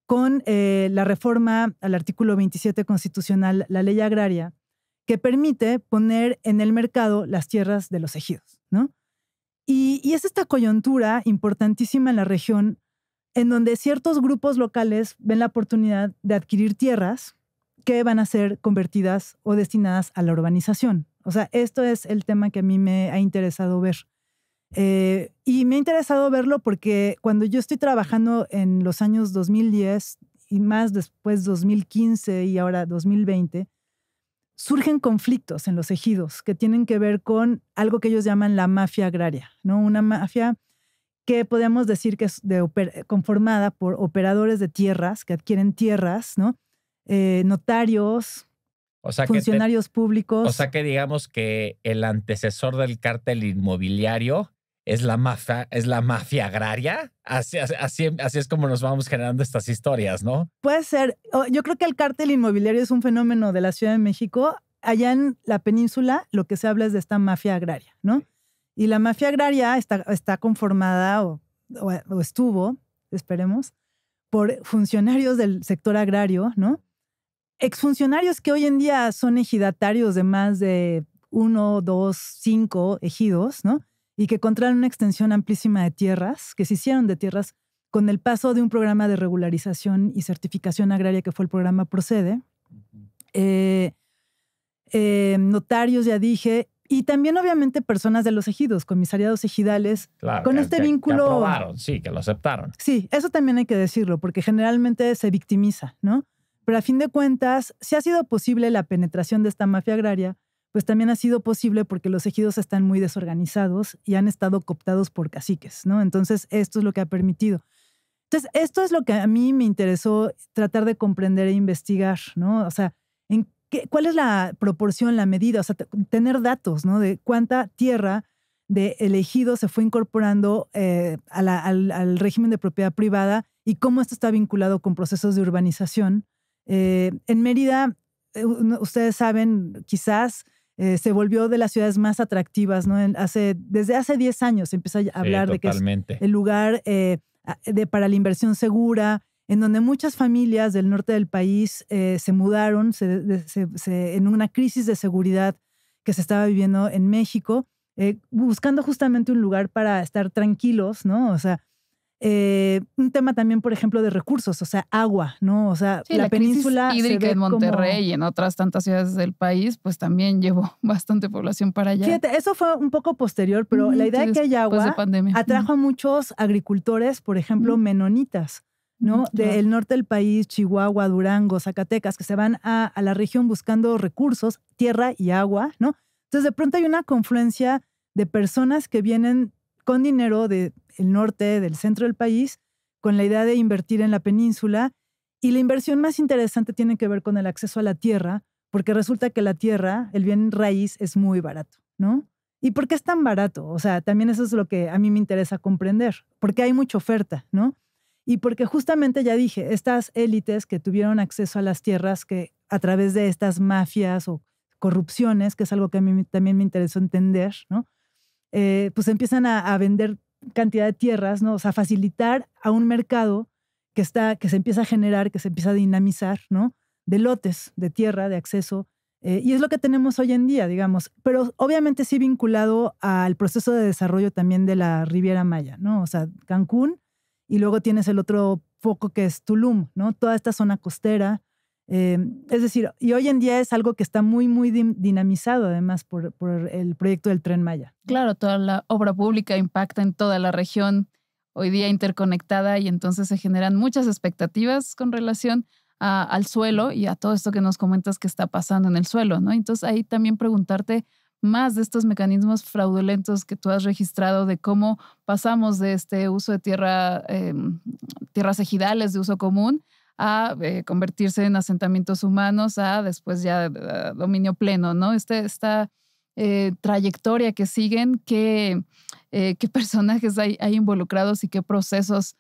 con la reforma al artículo 27 constitucional, la ley agraria, que permite poner en el mercado las tierras de los ejidos, ¿no? Y es esta coyuntura importantísima en la región, en donde ciertos grupos locales ven la oportunidad de adquirir tierras que van a ser convertidas o destinadas a la urbanización. O sea, esto es el tema que a mí me ha interesado ver. Y me ha interesado verlo porque cuando yo estoy trabajando en los años 2010 y más después 2015 y ahora 2020, surgen conflictos en los ejidos que tienen que ver con algo que ellos llaman la mafia agraria, ¿no? Una mafia que podemos decir que es conformada por operadores de tierras que adquieren tierras, ¿no? Notarios, funcionarios públicos. O sea que digamos que el antecesor del cártel inmobiliario es la mafia agraria. Así es como nos vamos generando estas historias, ¿no? Puede ser. Yo creo que el cártel inmobiliario es un fenómeno de la Ciudad de México. Allá en la península lo que se habla es de esta mafia agraria, ¿no? Y la mafia agraria está conformada o estuvo, esperemos, por funcionarios del sector agrario, ¿no? Exfuncionarios que hoy en día son ejidatarios de más de 1, 2, 5 ejidos, ¿no? Y que controlan una extensión amplísima de tierras, que se hicieron de tierras con el paso de un programa de regularización y certificación agraria que fue el programa Procede. Notarios, ya dije, y también obviamente personas de los ejidos, comisariados ejidales, claro, con este vínculo. Que aprobaron, sí, que lo aceptaron. Sí, eso también hay que decirlo, porque generalmente se victimiza, ¿no? Pero a fin de cuentas, si ha sido posible la penetración de esta mafia agraria, pues también ha sido posible porque los ejidos están muy desorganizados y han estado cooptados por caciques, ¿no? Entonces, esto es lo que ha permitido. Entonces, esto es lo que a mí me interesó tratar de comprender e investigar, ¿no? O sea, ¿cuál es la proporción, la medida? O sea, tener datos, ¿no? De cuánta tierra del ejido se fue incorporando al régimen de propiedad privada y cómo esto está vinculado con procesos de urbanización En Mérida, ustedes saben, quizás se volvió de las ciudades más atractivas, ¿no? Desde hace 10 años se empieza a hablar de que es el lugar para la inversión segura, en donde muchas familias del norte del país se mudaron en una crisis de seguridad que se estaba viviendo en México, buscando justamente un lugar para estar tranquilos, ¿no? O sea, un tema también, por ejemplo, de recursos, o sea, agua, ¿no? O sea, sí, la península hídrica en Monterrey y en otras tantas ciudades del país, pues también llevó bastante población para allá. Fíjate, eso fue un poco posterior, pero la idea de que haya agua atrajo a muchos agricultores, por ejemplo, menonitas, ¿no? Del norte del país, Chihuahua, Durango, Zacatecas, que se van a la región buscando recursos, tierra y agua, ¿no? Entonces, de pronto hay una confluencia de personas que vienen con dinero del norte, del centro del país, con la idea de invertir en la península. Y la inversión más interesante tiene que ver con el acceso a la tierra, porque resulta que la tierra, el bien raíz, es muy barato, ¿no? ¿Y por qué es tan barato? O sea, también eso es lo que a mí me interesa comprender, porque hay mucha oferta, ¿no? Y porque justamente, ya dije, estas élites que tuvieron acceso a las tierras que a través de estas mafias o corrupciones, que es algo que a mí también me interesó entender, ¿no? Pues empiezan a vender cantidad de tierras, ¿no? O sea, facilitar a un mercado que se empieza a generar, que se empieza a dinamizar, ¿no? De lotes de tierra, de acceso. Y es lo que tenemos hoy en día, digamos. Pero obviamente sí vinculado al proceso de desarrollo también de la Riviera Maya, ¿no? O sea, Cancún, y luego tienes el otro foco que es Tulum, ¿no? Toda esta zona costera. Es decir, y hoy en día es algo que está muy, muy dinamizado además por el proyecto del Tren Maya. Claro, toda la obra pública impacta en toda la región hoy día interconectada y entonces se generan muchas expectativas con relación al suelo y a todo esto que nos comentas que está pasando en el suelo, ¿no? Entonces ahí también preguntarte más de estos mecanismos fraudulentos que tú has registrado de cómo pasamos de este uso de tierras ejidales de uso común a convertirse en asentamientos humanos, a después ya dominio pleno, ¿no? Esta trayectoria que siguen, qué personajes hay involucrados y qué procesos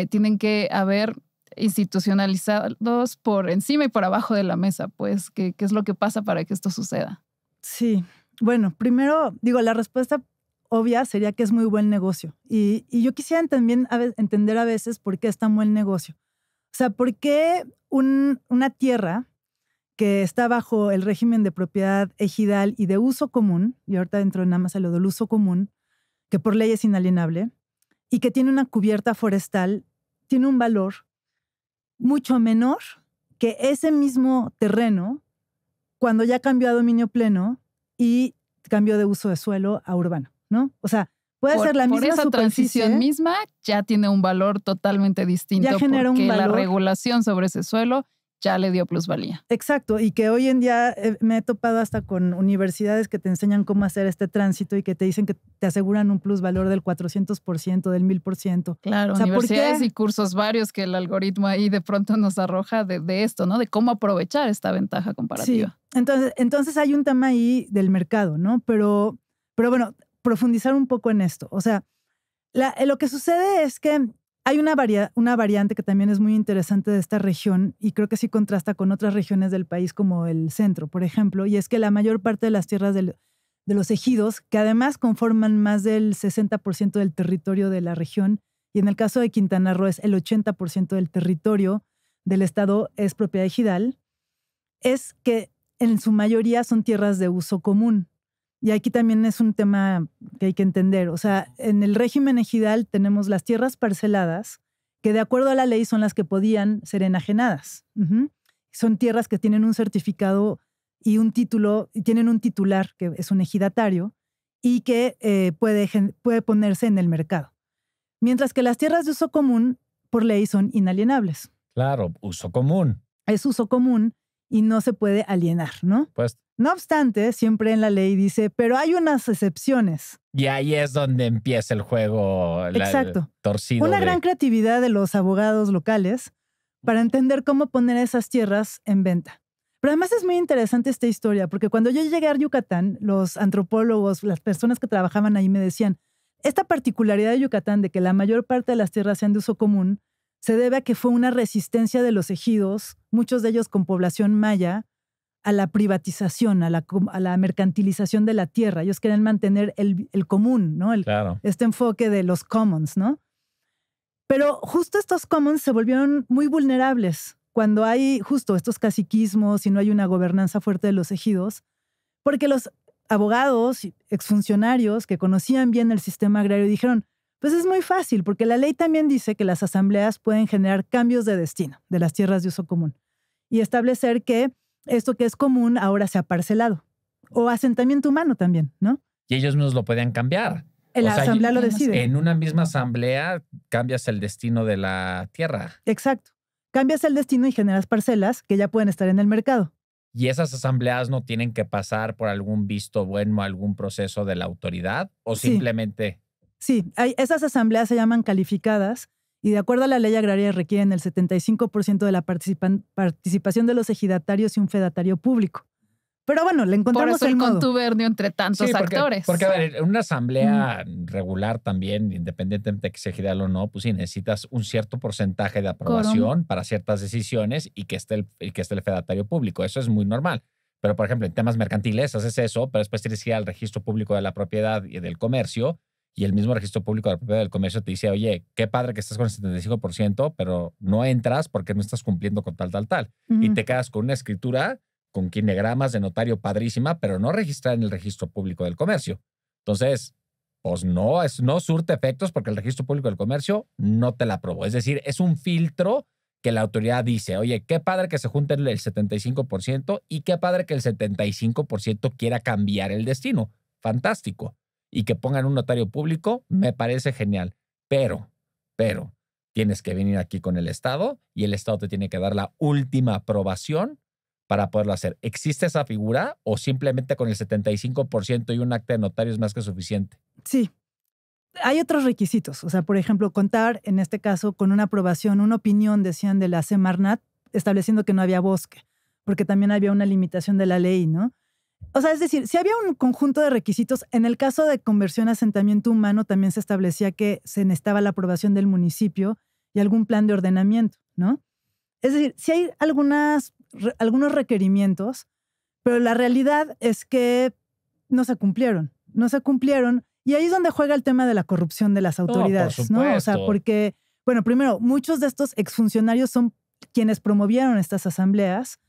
tienen que haber institucionalizados por encima y por abajo de la mesa, pues, ¿qué es lo que pasa para que esto suceda? Sí, bueno, primero, digo, la respuesta obvia sería que es muy buen negocio. Y yo quisiera también entender a veces por qué es tan buen negocio. O sea, ¿por qué una tierra que está bajo el régimen de propiedad ejidal y de uso común, y ahorita dentro nada más a lo del uso común, que por ley es inalienable, y que tiene una cubierta forestal, tiene un valor mucho menor que ese mismo terreno cuando ya cambió a dominio pleno y cambió de uso de suelo a urbano, ¿no? O sea, puede ser la misma por esa superficie, transición misma ya tiene un valor totalmente distinto ya genera porque un valor, la regulación sobre ese suelo ya le dio plusvalía. Exacto, y que hoy en día me he topado hasta con universidades que te enseñan cómo hacer este tránsito y que te dicen que te aseguran un plusvalor del 400%, del 1000%. Claro, o sea, universidades y cursos varios que el algoritmo ahí de pronto nos arroja de esto, ¿no? De cómo aprovechar esta ventaja comparativa. Sí, entonces hay un tema ahí del mercado, ¿no? Pero bueno, profundizar un poco en esto. O sea, lo que sucede es que hay una variante que también es muy interesante de esta región y creo que sí contrasta con otras regiones del país como el centro, por ejemplo, y es que la mayor parte de las tierras de los ejidos, que además conforman más del 60% del territorio de la región, y en el caso de Quintana Roo es el 80% del territorio del estado es propiedad ejidal, es que en su mayoría son tierras de uso común. Y aquí también es un tema que hay que entender. O sea, en el régimen ejidal tenemos las tierras parceladas, que de acuerdo a la ley son las que podían ser enajenadas. Son tierras que tienen un certificado y un título, y tienen un titular que es un ejidatario y que puede ponerse en el mercado. Mientras que las tierras de uso común, por ley, son inalienables. Claro, uso común. Es uso común y no se puede alienar, ¿no? Pues, no obstante, siempre en la ley dice, pero hay unas excepciones. Y ahí es donde empieza el juego. Exacto. Torcido. Una gran creatividad de los abogados locales para entender cómo poner esas tierras en venta. Pero además es muy interesante esta historia, porque cuando yo llegué a Yucatán, los antropólogos, las personas que trabajaban ahí me decían, esta particularidad de Yucatán de que la mayor parte de las tierras sean de uso común, se debe a que fue una resistencia de los ejidos, muchos de ellos con población maya, a la privatización, a la mercantilización de la tierra. Ellos querían mantener el común, ¿no? Claro. Este enfoque de los commons, ¿no? Pero justo estos commons se volvieron muy vulnerables cuando hay justo estos caciquismos y no hay una gobernanza fuerte de los ejidos, porque los abogados, exfuncionarios que conocían bien el sistema agrario dijeron, pues es muy fácil, porque la ley también dice que las asambleas pueden generar cambios de destino de las tierras de uso común y establecer que esto que es común ahora sea parcelado o asentamiento humano también, ¿no? Y ellos mismos lo podían cambiar. La asamblea lo decide. En una misma asamblea cambias el destino de la tierra. Exacto. Cambias el destino y generas parcelas que ya pueden estar en el mercado. ¿Y esas asambleas no tienen que pasar por algún visto bueno, algún proceso de la autoridad? ¿O simplemente...? Sí, esas asambleas se llaman calificadas y de acuerdo a la ley agraria requieren el 75% de la participación de los ejidatarios y un fedatario público. Pero bueno, le encontramos por eso el modo. Contubernio entre tantos actores. Porque, a ver, en una asamblea regular también, independientemente de que sea ejidal o no, pues sí, necesitas un cierto porcentaje de aprobación para ciertas decisiones y que esté el fedatario público. Eso es muy normal. Pero, por ejemplo, en temas mercantiles haces eso, pero después tienes que ir al registro público de la propiedad y del comercio, y el mismo registro público de la propiedad del comercio te dice, oye, qué padre que estás con el 75%, pero no entras porque no estás cumpliendo con tal. Y te quedas con una escritura con quinegramas de notario padrísima, pero no registrada en el registro público del comercio. Entonces, pues no surte efectos porque el registro público del comercio no te la aprobó. Es decir, es un filtro que la autoridad dice, oye, qué padre que se junten el 75% y qué padre que el 75% quiera cambiar el destino. Fantástico. Y que pongan un notario público, me parece genial. Pero, tienes que venir aquí con el Estado y el Estado te tiene que dar la última aprobación para poderlo hacer. ¿Existe esa figura o simplemente con el 75% y un acta de notario es más que suficiente? Sí. Hay otros requisitos. O sea, por ejemplo, contar, en este caso, con una aprobación, una opinión, decían, de la Semarnat, estableciendo que no había bosque, porque también había una limitación de la ley, ¿no? O sea, es decir, si había un conjunto de requisitos, en el caso de conversión a asentamiento humano también se establecía que se necesitaba la aprobación del municipio y algún plan de ordenamiento, ¿no? Es decir, sí hay algunos requerimientos, pero la realidad es que no se cumplieron. Y ahí es donde juega el tema de la corrupción de las autoridades, ¿no? O sea, porque, bueno, primero, muchos de estos exfuncionarios son quienes promovieron estas asambleas.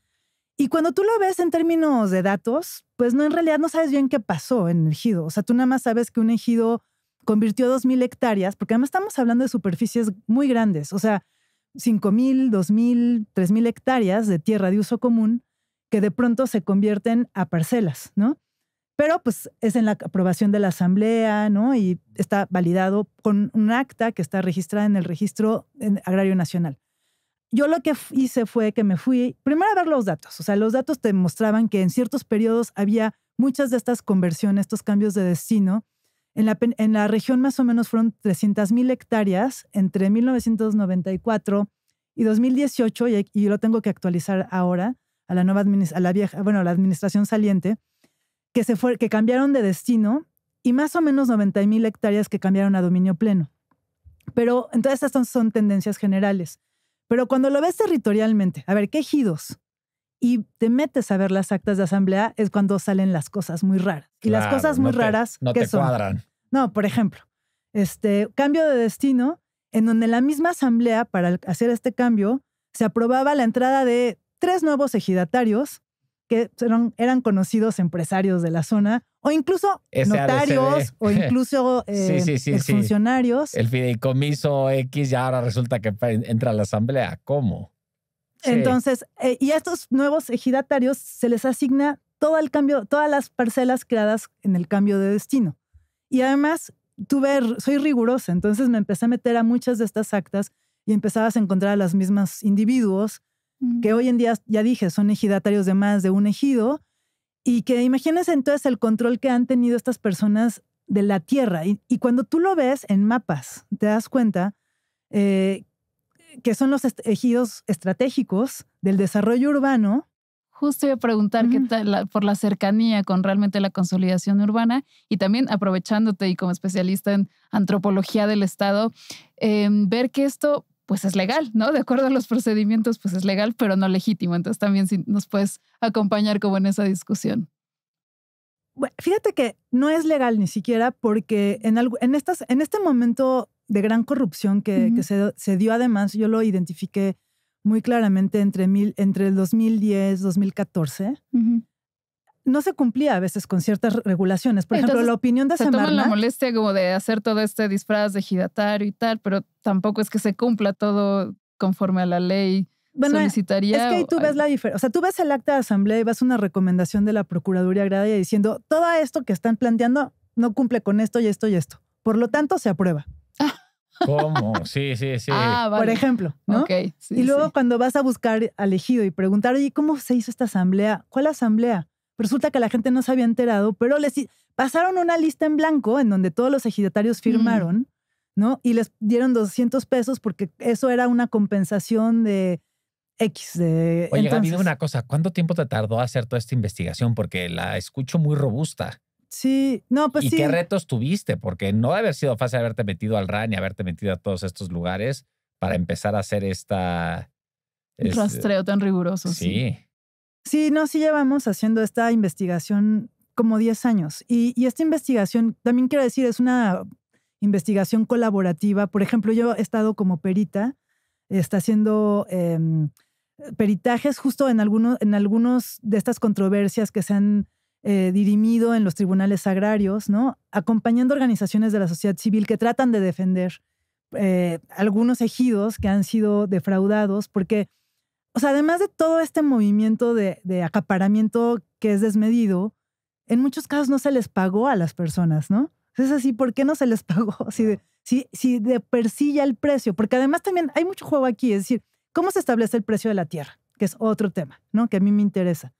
Y cuando tú lo ves en términos de datos, pues no, en realidad no sabes bien qué pasó en el ejido. O sea, tú nada más sabes que un ejido convirtió 2,000 hectáreas, porque además estamos hablando de superficies muy grandes. O sea, 5,000, 2,000, 3,000 hectáreas de tierra de uso común que de pronto se convierten a parcelas, ¿no? Pero pues es en la aprobación de la asamblea, ¿no? Y está validado con un acta que está registrada en el Registro Agrario Nacional. Yo lo que hice fue que me fui primero a ver los datos. O sea, los datos te mostraban que en ciertos periodos había muchas de estas conversiones, estos cambios de destino. En la región más o menos fueron 300,000 hectáreas entre 1994 y 2018, y yo lo tengo que actualizar ahora a la nueva la administración saliente, que cambiaron de destino, y más o menos 90,000 hectáreas que cambiaron a dominio pleno. Pero entonces estas son tendencias generales. Pero cuando lo ves territorialmente, a ver, ¿qué ejidos? Y te metes a ver las actas de asamblea, es cuando salen las cosas muy raras. Y las cosas muy raras, ¿qué son? Cuadran. No, por ejemplo, cambio de destino, en donde la misma asamblea, para hacer este cambio, se aprobaba la entrada de 3 nuevos ejidatarios que eran conocidos empresarios de la zona, o incluso notarios, o incluso exfuncionarios. El fideicomiso X ya ahora resulta que entra a la asamblea. ¿Cómo? Sí. Entonces, y a estos nuevos ejidatarios se les asigna todo el cambio, todas las parcelas creadas en el cambio de destino. Y además, soy rigurosa, entonces me empecé a meter a muchas de estas actas y empezabas a encontrar a los mismos individuos que hoy en día, ya dije, son ejidatarios de más de un ejido, y que imagínense entonces el control que han tenido estas personas de la tierra. Y cuando tú lo ves en mapas, te das cuenta que son los ejidos estratégicos del desarrollo urbano. Justo iba a preguntar qué tal por la cercanía con realmente la consolidación urbana, y también aprovechándote y como especialista en antropología del Estado, ver que esto pues es legal, ¿no? De acuerdo a los procedimientos, pues es legal, pero no legítimo. Entonces también si nos puedes acompañar como en esa discusión. Bueno, fíjate que no es legal ni siquiera porque en este momento de gran corrupción que se dio, además, yo lo identifiqué muy claramente entre el 2010 y 2014. No se cumplía a veces con ciertas regulaciones. Por ejemplo, la opinión de Semarnat. Se toman la molestia como de hacer todo este disfraz de ejidatario y tal, pero tampoco es que se cumpla todo conforme a la ley solicitaría. Es que ahí tú ves la diferencia. O sea, tú ves el acta de asamblea y ves una recomendación de la Procuraduría Agraria diciendo todo esto que están planteando no cumple con esto y esto y esto. Por lo tanto, se aprueba. ¿Cómo? Sí. Vale. Por ejemplo, ¿no? Okay, sí, y luego cuando vas a buscar al ejido y preguntar, oye, ¿cómo se hizo esta asamblea? ¿Cuál asamblea? Resulta que la gente no se había enterado, pero les pasaron una lista en blanco en donde todos los ejidatarios firmaron, ¿no? Y les dieron 200 pesos porque eso era una compensación de X. Oye, Gaby, dime una cosa. ¿Cuánto tiempo te tardó hacer toda esta investigación? Porque la escucho muy robusta. Sí, no, pues sí. ¿Y qué retos tuviste? Porque no debe haber sido fácil haberte metido al RAN y haberte metido a todos estos lugares para empezar a hacer rastreo tan riguroso. Sí. Sí, sí llevamos haciendo esta investigación como 10 años. Y esta investigación, también quiero decir, es una investigación colaborativa. Por ejemplo, yo he estado como perita, está haciendo peritajes justo en algunos de estas controversias que se han dirimido en los tribunales agrarios, ¿no? Acompañando organizaciones de la sociedad civil que tratan de defender algunos ejidos que han sido defraudados, porque, o sea, además de todo este movimiento de acaparamiento que es desmedido, en muchos casos no se les pagó a las personas, ¿no? Es así, ¿por qué no se les pagó? Si de per sí ya el precio, porque además también hay mucho juego aquí, es decir, ¿cómo se establece el precio de la tierra? Que es otro tema, ¿no? Que a mí me interesa.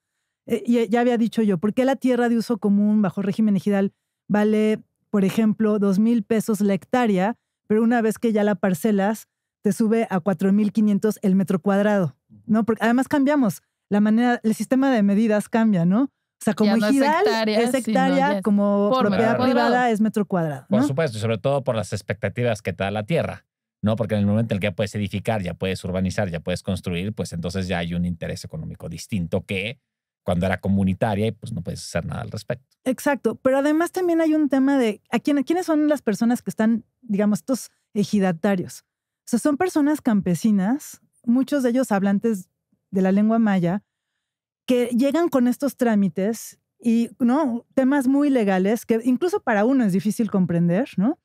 Y ya había dicho yo, ¿por qué la tierra de uso común bajo régimen ejidal vale, por ejemplo, 2,000 pesos la hectárea, pero una vez que ya la parcelas, te sube a 4,500 el metro cuadrado, ¿no? Porque además cambiamos la manera, el sistema de medidas cambia, ¿no? O sea, como no ejidal es hectárea, como propiedad privada es metro cuadrado, ¿no? Por supuesto, y sobre todo por las expectativas que te da la tierra, ¿no? Porque en el momento en el que ya puedes edificar, ya puedes urbanizar, ya puedes construir, pues entonces ya hay un interés económico distinto que cuando era comunitaria y pues no puedes hacer nada al respecto. Exacto, pero además también hay un tema de ¿quiénes son las personas que están, digamos, estos ejidatarios? O sea, son personas campesinas, muchos de ellos hablantes de la lengua maya, que llegan con estos trámites y, ¿no? Temas muy legales que incluso para uno es difícil comprender, ¿no?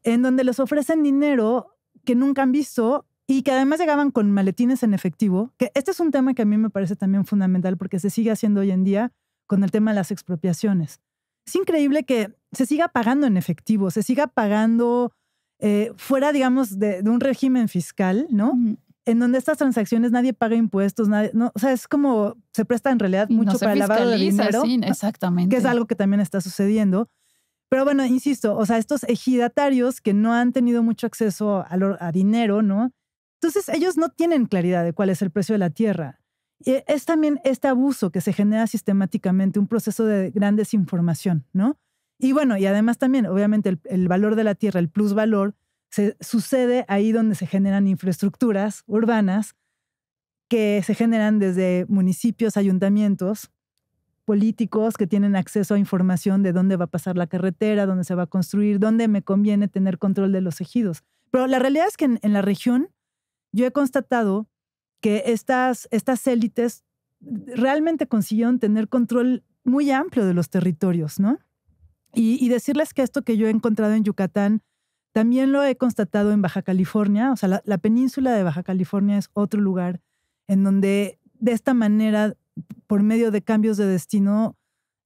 En donde les ofrecen dinero que nunca han visto y que además llegaban con maletines en efectivo, que este es un tema que a mí me parece también fundamental porque se sigue haciendo hoy en día con el tema de las expropiaciones. Es increíble que se siga pagando en efectivo, se siga pagando fuera, digamos, de un régimen fiscal, ¿no? En donde estas transacciones nadie paga impuestos, o sea, es como se presta en realidad mucho para el lavado de dinero. Sí, exactamente. Que es algo que también está sucediendo. Pero bueno, insisto, o sea, estos ejidatarios que no han tenido mucho acceso a dinero, ¿no? Entonces ellos no tienen claridad de cuál es el precio de la tierra. Es también este abuso que se genera sistemáticamente, un proceso de gran desinformación, ¿no? Y bueno, y además también, obviamente, el valor de la tierra, el plusvalor, sucede ahí donde se generan infraestructuras urbanas que se generan desde municipios, ayuntamientos, políticos que tienen acceso a información de dónde va a pasar la carretera, dónde se va a construir, dónde me conviene tener control de los ejidos. Pero la realidad es que en la región yo he constatado que estas élites realmente consiguieron tener control muy amplio de los territorios, ¿no? Y decirles que esto que yo he encontrado en Yucatán también lo he constatado en Baja California. O sea, la península de Baja California es otro lugar en donde de esta manera, por medio de cambios de destino,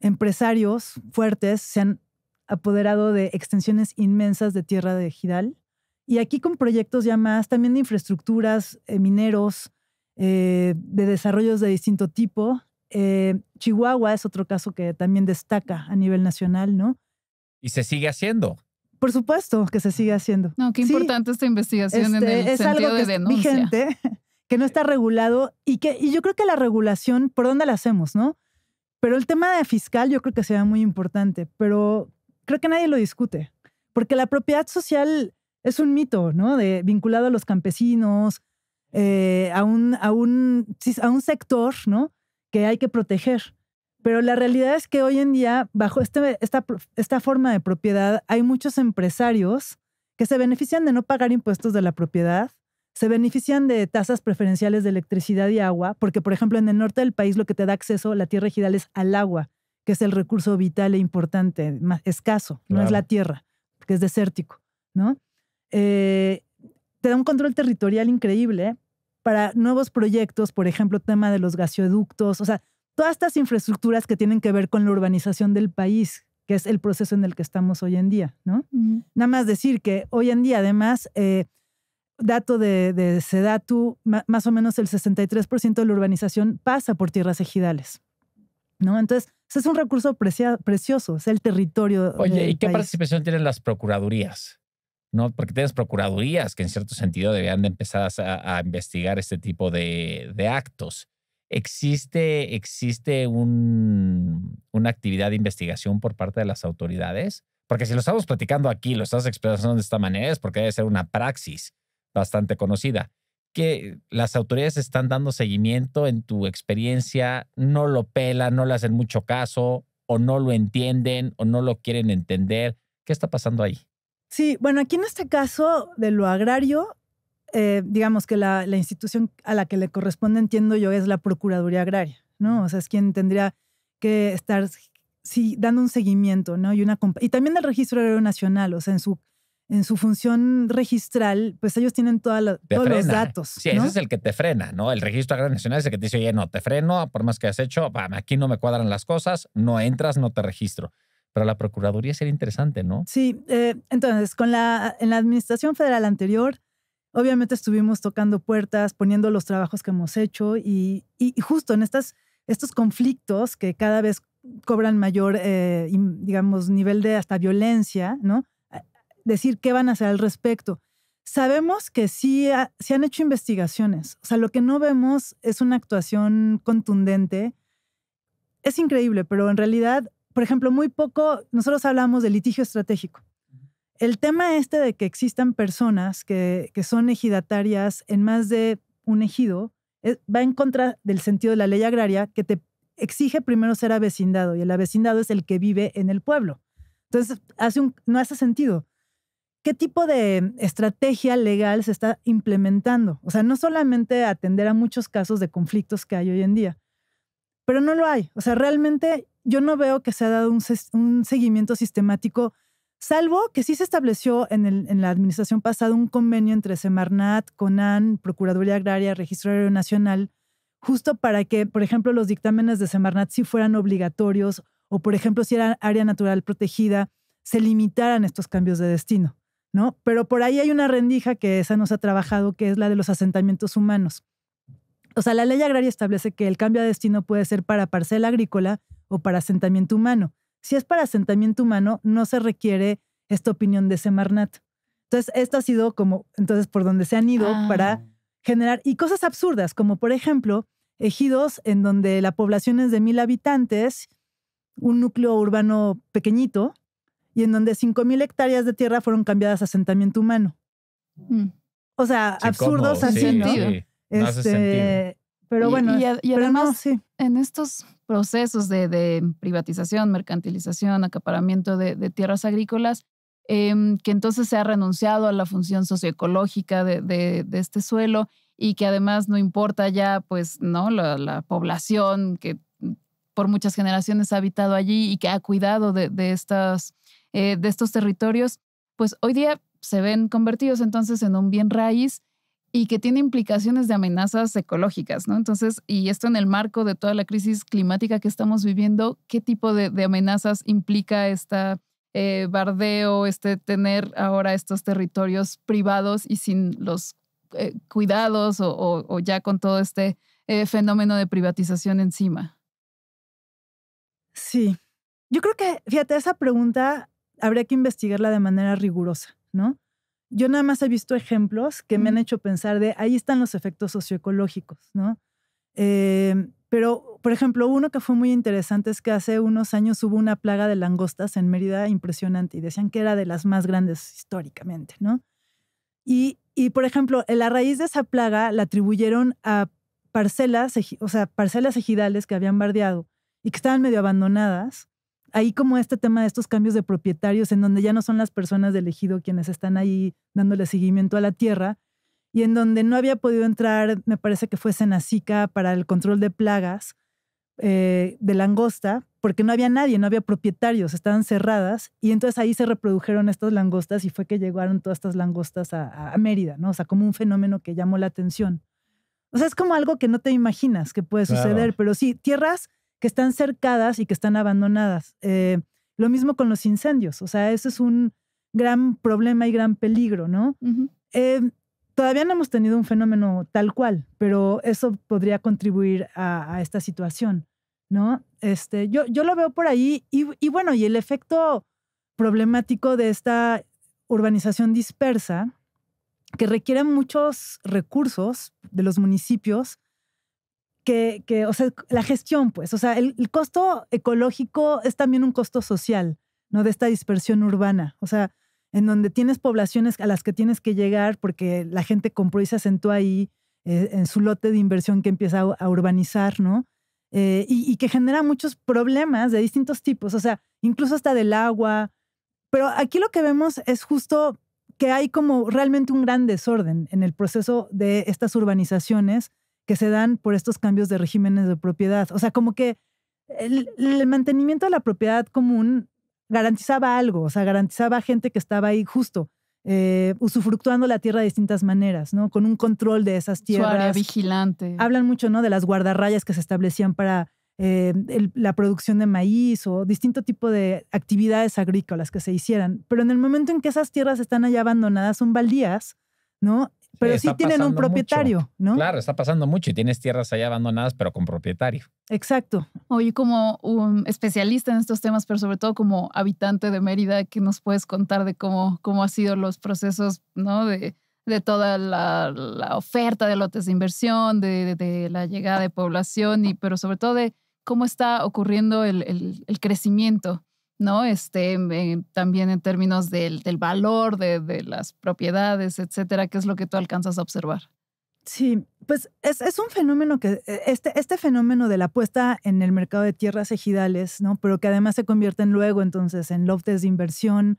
empresarios fuertes se han apoderado de extensiones inmensas de tierra de ejidal. Y aquí con proyectos ya más, también de infraestructuras, mineros, de desarrollos de distinto tipo. Chihuahua es otro caso que también destaca a nivel nacional, ¿no? Y se sigue haciendo. Por supuesto que se sigue haciendo. No, qué importante esta investigación en el sentido de denuncia. Es algo que es vigente, que no está regulado y yo creo que la regulación, ¿por dónde la hacemos, no? Pero el tema de fiscal yo creo que será muy importante, pero creo que nadie lo discute, porque la propiedad social es un mito, ¿no? Vinculado a los campesinos, a un sector, ¿no? Que hay que proteger. Pero la realidad es que hoy en día, bajo esta forma de propiedad, hay muchos empresarios que se benefician de no pagar impuestos de la propiedad, se benefician de tasas preferenciales de electricidad y agua, porque, por ejemplo, en el norte del país lo que te da acceso la tierra ejidal es al agua, que es el recurso vital e importante, más escaso, no es la tierra, porque es desértico, ¿no? Te da un control territorial increíble para nuevos proyectos, por ejemplo, tema de los gasoductos, o sea, todas estas infraestructuras que tienen que ver con la urbanización del país, que es el proceso en el que estamos hoy en día, ¿no? Nada más decir que hoy en día, además, dato de Sedatu, más o menos el 63% de la urbanización pasa por tierras ejidales, ¿no? Entonces, ese es un recurso precioso, es el territorio. Oye, ¿y qué participación tienen las procuradurías? ¿No? Porque tienes procuradurías que en cierto sentido deberían de empezar a investigar este tipo de actos. ¿Existe una actividad de investigación por parte de las autoridades? Porque si lo estamos platicando aquí, lo estás expresando de esta manera, es porque debe ser una praxis bastante conocida. Que las autoridades están dando seguimiento, en tu experiencia, no lo pelan, no le hacen mucho caso, o no lo entienden, o no lo quieren entender. ¿Qué está pasando ahí? Sí, bueno, aquí en este caso de lo agrario, digamos que la institución a la que le corresponde, entiendo yo, es la Procuraduría Agraria, ¿no? O sea, es quien tendría que estar dando un seguimiento, ¿no? Y también el Registro Agrario Nacional, o sea, en su función registral, pues ellos tienen todos los datos. Sí, ¿no? Ese es el que te frena, ¿no? El Registro Agrario Nacional es el que te dice, oye, no, te freno, por más que has hecho, aquí no me cuadran las cosas, no entras, no te registro. Pero la Procuraduría sería interesante, ¿no? Sí, entonces, en la administración federal anterior, obviamente estuvimos tocando puertas, poniendo los trabajos que hemos hecho y justo en estos conflictos que cada vez cobran mayor, digamos, nivel de hasta violencia, ¿no? Decir qué van a hacer al respecto. Sabemos que sí se han hecho investigaciones. O sea, lo que no vemos es una actuación contundente. Es increíble, pero en realidad, por ejemplo, muy poco, nosotros hablamos de litigio estratégico. El tema de que existan personas que son ejidatarias en más de un ejido va en contra del sentido de la ley agraria, que te exige primero ser avecindado, y el avecindado es el que vive en el pueblo. Entonces, no hace sentido. ¿Qué tipo de estrategia legal se está implementando? O sea, no solamente atender a muchos casos de conflictos que hay hoy en día, pero no lo hay. O sea, realmente yo no veo que se ha dado un seguimiento sistemático, salvo que sí se estableció en la administración pasada un convenio entre Semarnat, CONAN, Procuraduría Agraria, Registro Agrario Nacional, justo para que, por ejemplo, los dictámenes de Semarnat sí fueran obligatorios, o, por ejemplo, si era área natural protegida, se limitaran estos cambios de destino, ¿no? Pero por ahí hay una rendija que esa no se ha trabajado, que es la de los asentamientos humanos. O sea, la ley agraria establece que el cambio de destino puede ser para parcela agrícola o para asentamiento humano. Si es para asentamiento humano, no se requiere esta opinión de Semarnat. Entonces, esto ha sido entonces por donde se han ido para generar, y cosas absurdas, como por ejemplo, ejidos en donde la población es de 1,000 habitantes, un núcleo urbano pequeñito, y en donde 5,000 hectáreas de tierra fueron cambiadas a asentamiento humano. O sea, sí, absurdos así, ¿no? Sí. No hace sentido. Pero bueno, y además, en estos procesos de privatización, mercantilización, acaparamiento de tierras agrícolas, que entonces se ha renunciado a la función socioecológica de este suelo, y que además no importa ya, pues, ¿no? La población que por muchas generaciones ha habitado allí y que ha cuidado de estos territorios, pues hoy día se ven convertidos entonces en un bien raíz y que tiene implicaciones de amenazas ecológicas, ¿no? Entonces, y esto en el marco de toda la crisis climática que estamos viviendo, ¿qué tipo de amenazas implica esta bardeo, tener ahora estos territorios privados y sin los cuidados o ya con todo este fenómeno de privatización encima? Sí. Yo creo que, fíjate, esa pregunta habría que investigarla de manera rigurosa, ¿no? Yo nada más he visto ejemplos que me han hecho pensar ahí están los efectos socioecológicos, ¿no? Pero, por ejemplo, uno que fue muy interesante es que hace unos años hubo una plaga de langostas en Mérida impresionante y decían que era de las más grandes históricamente, ¿no? Y, por ejemplo, la raíz de esa plaga la atribuyeron a parcelas ejidales que habían bardeado y que estaban medio abandonadas. Ahí como este tema de estos cambios de propietarios en donde ya no son las personas del ejido quienes están ahí dándole seguimiento a la tierra y en donde no había podido entrar, me parece que fue Senacica para el control de plagas de langosta, porque no había nadie, no había propietarios, estaban cerradas y entonces ahí se reprodujeron estas langostas y fue que llegaron todas estas langostas a Mérida, ¿no? O sea, como un fenómeno que llamó la atención. O sea, es como algo que no te imaginas que puede suceder, pero sí, tierras que están cercadas y que están abandonadas. Lo mismo con los incendios, o sea, eso es un gran problema y gran peligro, ¿no? Uh-huh. Todavía no hemos tenido un fenómeno tal cual, pero eso podría contribuir a esta situación, ¿no? Yo lo veo por ahí y bueno, y el efecto problemático de esta urbanización dispersa que requiere muchos recursos de los municipios, o sea, la gestión, pues, o sea, el costo ecológico es también un costo social, ¿no? De esta dispersión urbana, o sea, en donde tienes poblaciones a las que tienes que llegar porque la gente compró y se asentó ahí en su lote de inversión que empieza a urbanizar, ¿no? Y que genera muchos problemas de distintos tipos, o sea, incluso hasta del agua. Pero aquí lo que vemos es justo que hay como realmente un gran desorden en el proceso de estas urbanizaciones que se dan por estos cambios de regímenes de propiedad. O sea, como que el mantenimiento de la propiedad común garantizaba algo, o sea, garantizaba a gente que estaba ahí justo usufructuando la tierra de distintas maneras, ¿no? Con un control de esas tierras. Su área vigilante. Hablan mucho, ¿no? De las guardarrayas que se establecían para la producción de maíz o distinto tipo de actividades agrícolas que se hicieran. Pero en el momento en que esas tierras están allá abandonadas, son baldías, ¿no? Pero sí tienen un propietario, mucho, ¿no? Claro, está pasando mucho y tienes tierras allá abandonadas, pero con propietario. Exacto. Oye, como un especialista en estos temas, pero sobre todo como habitante de Mérida, ¿qué nos puedes contar de cómo han sido los procesos, ¿no? De toda la oferta de lotes de inversión, de la llegada de población, pero sobre todo de cómo está ocurriendo el crecimiento, ¿no? También en términos del valor de las propiedades, etcétera, ¿qué es lo que tú alcanzas a observar? Sí, pues es un fenómeno que, este fenómeno de la puesta en el mercado de tierras ejidales, ¿no? Pero que además se convierten luego entonces en lotes de inversión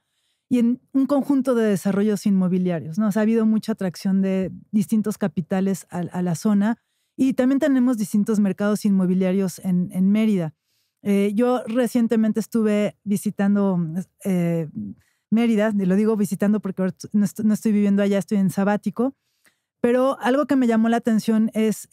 y en un conjunto de desarrollos inmobiliarios, ¿no? O sea, ha habido mucha atracción de distintos capitales a la zona y también tenemos distintos mercados inmobiliarios en Mérida. Yo recientemente estuve visitando Mérida, lo digo visitando porque ahora no estoy viviendo allá, estoy en sabático, pero algo que me llamó la atención es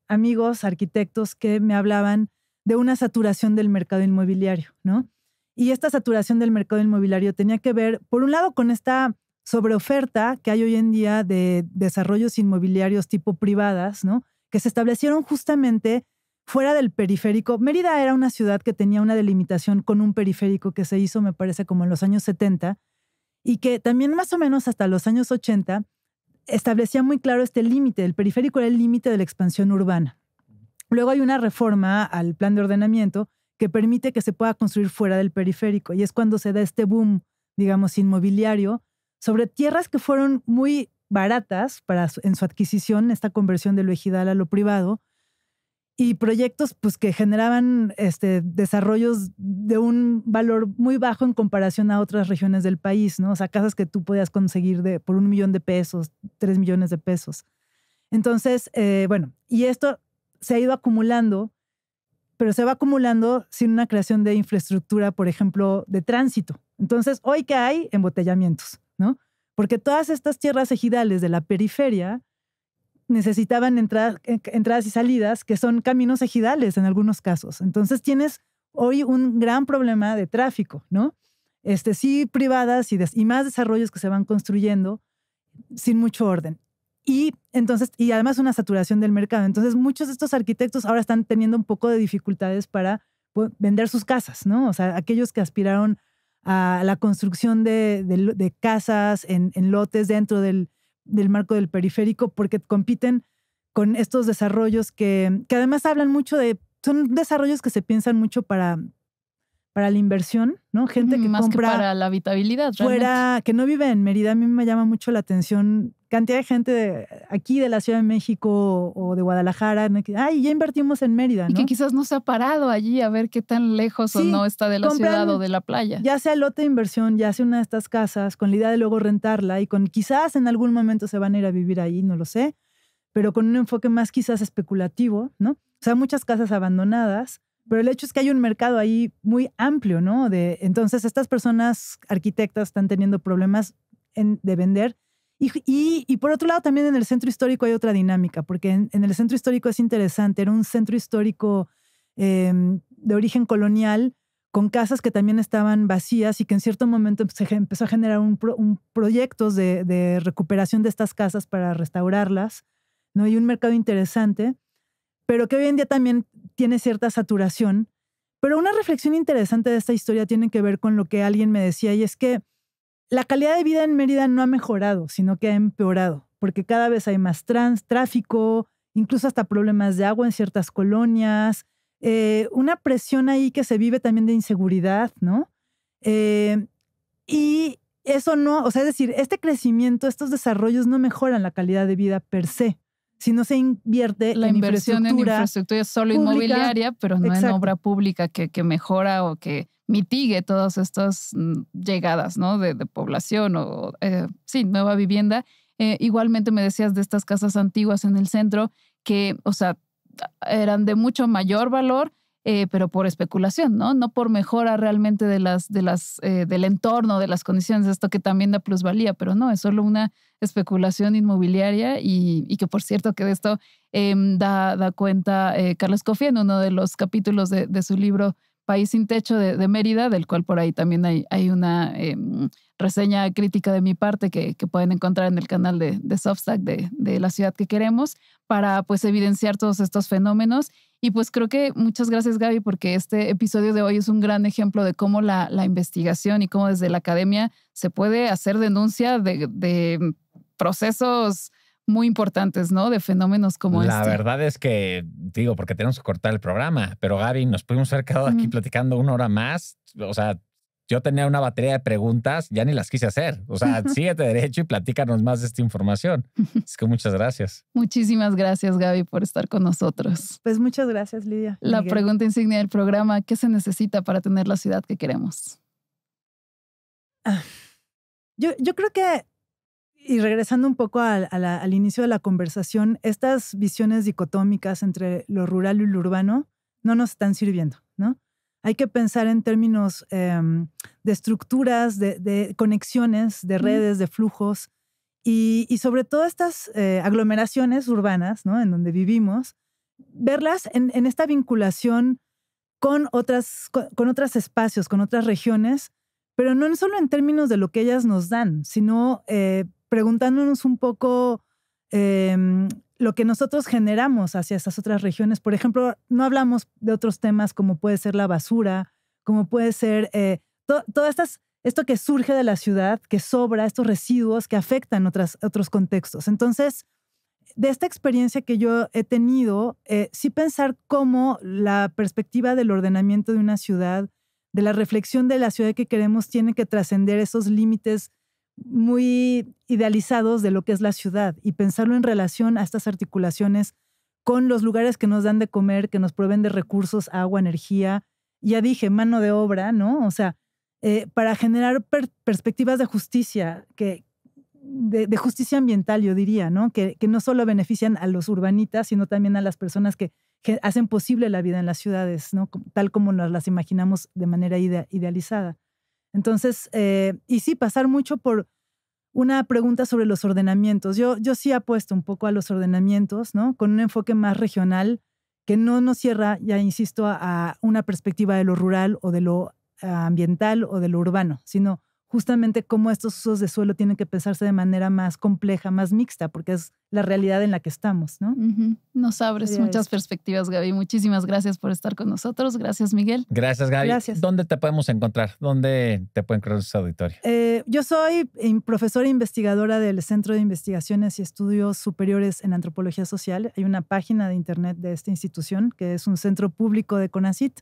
amigos arquitectos que me hablaban de una saturación del mercado inmobiliario, ¿no? Y esta saturación del mercado inmobiliario tenía que ver, por un lado, con esta sobreoferta que hay hoy en día de desarrollos inmobiliarios tipo privadas, ¿no? Que se establecieron justamente fuera del periférico. Mérida era una ciudad que tenía una delimitación con un periférico que se hizo, me parece, como en los años 70 y que también más o menos hasta los años 80 establecía muy claro este límite. El periférico era el límite de la expansión urbana. Luego hay una reforma al plan de ordenamiento que permite que se pueda construir fuera del periférico y es cuando se da este boom, digamos, inmobiliario sobre tierras que fueron muy baratas en su adquisición, esta conversión de lo ejidal a lo privado, y proyectos pues, que generaban desarrollos de un valor muy bajo en comparación a otras regiones del país, ¿no? O sea, casas que tú podías conseguir por $1 millón de pesos, 3 millones de pesos. Entonces, bueno, y esto se ha ido acumulando, pero se va acumulando sin una creación de infraestructura, por ejemplo, de tránsito. Entonces, hoy ¿qué hay? Embotellamientos, ¿no? Porque todas estas tierras ejidales de la periferia necesitaban entradas y salidas que son caminos ejidales en algunos casos. Entonces tienes hoy un gran problema de tráfico, ¿no? Sí, privadas y más desarrollos que se van construyendo sin mucho orden. Y además una saturación del mercado. Entonces muchos de estos arquitectos ahora están teniendo un poco de dificultades para vender sus casas, ¿no? O sea, aquellos que aspiraron a la construcción de casas en lotes dentro del marco del periférico porque compiten con estos desarrollos que además hablan mucho son desarrollos que se piensan mucho para para la inversión, ¿no? Gente que más compra que para la habitabilidad, fuera, que no vive en Mérida. A mí me llama mucho la atención cantidad de gente aquí de la Ciudad de México o de Guadalajara, ¿no? Que, ay, ya invertimos en Mérida, ¿no? Y que quizás no se ha parado allí a ver qué tan lejos o no está de la ciudad o de la playa. Ya sea el lote de inversión, ya sea una de estas casas, con la idea de luego rentarla y con quizás en algún momento se van a ir a vivir ahí, no lo sé, pero con un enfoque más quizás especulativo, ¿no? O sea, muchas casas abandonadas, pero el hecho es que hay un mercado ahí muy amplio, ¿no? Entonces, estas personas arquitectas están teniendo problemas de vender. Y por otro lado, también en el centro histórico hay otra dinámica, porque en el centro histórico es interesante. Era un centro histórico de origen colonial, con casas que también estaban vacías y que en cierto momento se empezó a generar proyectos de recuperación de estas casas para restaurarlas, ¿no? Y un mercado interesante, pero que hoy en día también tiene cierta saturación. Pero una reflexión interesante de esta historia tiene que ver con lo que alguien me decía, y es que la calidad de vida en Mérida no ha mejorado, sino que ha empeorado, porque cada vez hay más tráfico, incluso hasta problemas de agua en ciertas colonias, una presión ahí que se vive también de inseguridad, ¿no? Y eso no, o sea, es decir, este crecimiento, estos desarrollos no mejoran la calidad de vida per se, si no se invierte la en inversión en infraestructura solo pública, inmobiliaria, pero no en obra pública que mejora o que mitigue todas estas llegadas, ¿no? de población o, sí, nueva vivienda. Igualmente me decías de estas casas antiguas en el centro que, o sea, eran de mucho mayor valor, pero por especulación, ¿no? No por mejora realmente del entorno, de las condiciones, esto que también da plusvalía, pero no, es solo una especulación inmobiliaria y que, por cierto, que de esto da cuenta Carlos Coffey en uno de los capítulos de su libro País sin techo de Mérida, del cual por ahí también hay una reseña crítica de mi parte que pueden encontrar en el canal de Substack de La Ciudad que Queremos, para pues evidenciar todos estos fenómenos. Y pues creo que muchas gracias, Gaby, porque este episodio de hoy es un gran ejemplo de cómo la investigación y cómo desde la academia se puede hacer denuncia de procesos muy importantes, ¿no? De fenómenos como La verdad es que, digo, porque tenemos que cortar el programa, pero Gaby, nos pudimos haber quedado aquí platicando 1 hora más. O sea, yo tenía una batería de preguntas, ya ni las quise hacer. O sea, síguete derecho y platícanos más de esta información. Es que muchas gracias. Muchísimas gracias, Gaby, por estar con nosotros. Pues muchas gracias, Lidia. La pregunta insignia del programa, ¿qué se necesita para tener la ciudad que queremos? Yo creo que, y regresando un poco al inicio de la conversación, estas visiones dicotómicas entre lo rural y lo urbano no nos están sirviendo, ¿no? Hay que pensar en términos de estructuras, de conexiones, de redes, de flujos y sobre todo estas aglomeraciones urbanas, ¿no? En donde vivimos, verlas en esta vinculación con otros espacios, con otras regiones, pero no solo en términos de lo que ellas nos dan, sino preguntándonos un poco lo que nosotros generamos hacia esas otras regiones. Por ejemplo, no hablamos de otros temas como puede ser la basura, como puede ser esto que surge de la ciudad, que sobra, estos residuos que afectan otros contextos. Entonces, de esta experiencia que yo he tenido, sí pensar cómo la perspectiva del ordenamiento de una ciudad, de la reflexión de la ciudad que queremos, tiene que trascender esos límites muy idealizados de lo que es la ciudad y pensarlo en relación a estas articulaciones con los lugares que nos dan de comer, que nos proveen de recursos, agua, energía, ya dije, mano de obra, ¿no? O sea, para generar perspectivas de justicia, de justicia ambiental, yo diría, ¿no? Que no solo benefician a los urbanitas, sino también a las personas que hacen posible la vida en las ciudades, ¿no? Tal como nos las imaginamos de manera idealizada. Entonces, y sí, pasar mucho por una pregunta sobre los ordenamientos. Yo sí apuesto un poco a los ordenamientos, ¿no? Con un enfoque más regional que no nos cierra, ya insisto, a una perspectiva de lo rural o de lo ambiental o de lo urbano, sino justamente cómo estos usos de suelo tienen que pensarse de manera más compleja, más mixta, porque es la realidad en la que estamos, ¿no? Nos abres muchas perspectivas, Gaby. Muchísimas gracias por estar con nosotros. Gracias, Miguel. Gracias, Gaby. Gracias. ¿Dónde te podemos encontrar? ¿Dónde te pueden crear su auditorio? Yo soy profesora e investigadora del Centro de Investigaciones y Estudios Superiores en Antropología Social. Hay una página de internet de esta institución que es un centro público de CONACYT,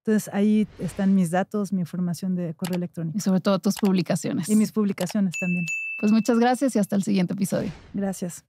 Entonces ahí están mis datos, mi información de correo electrónico. Y sobre todo tus publicaciones. Y mis publicaciones también. Pues muchas gracias y hasta el siguiente episodio. Gracias.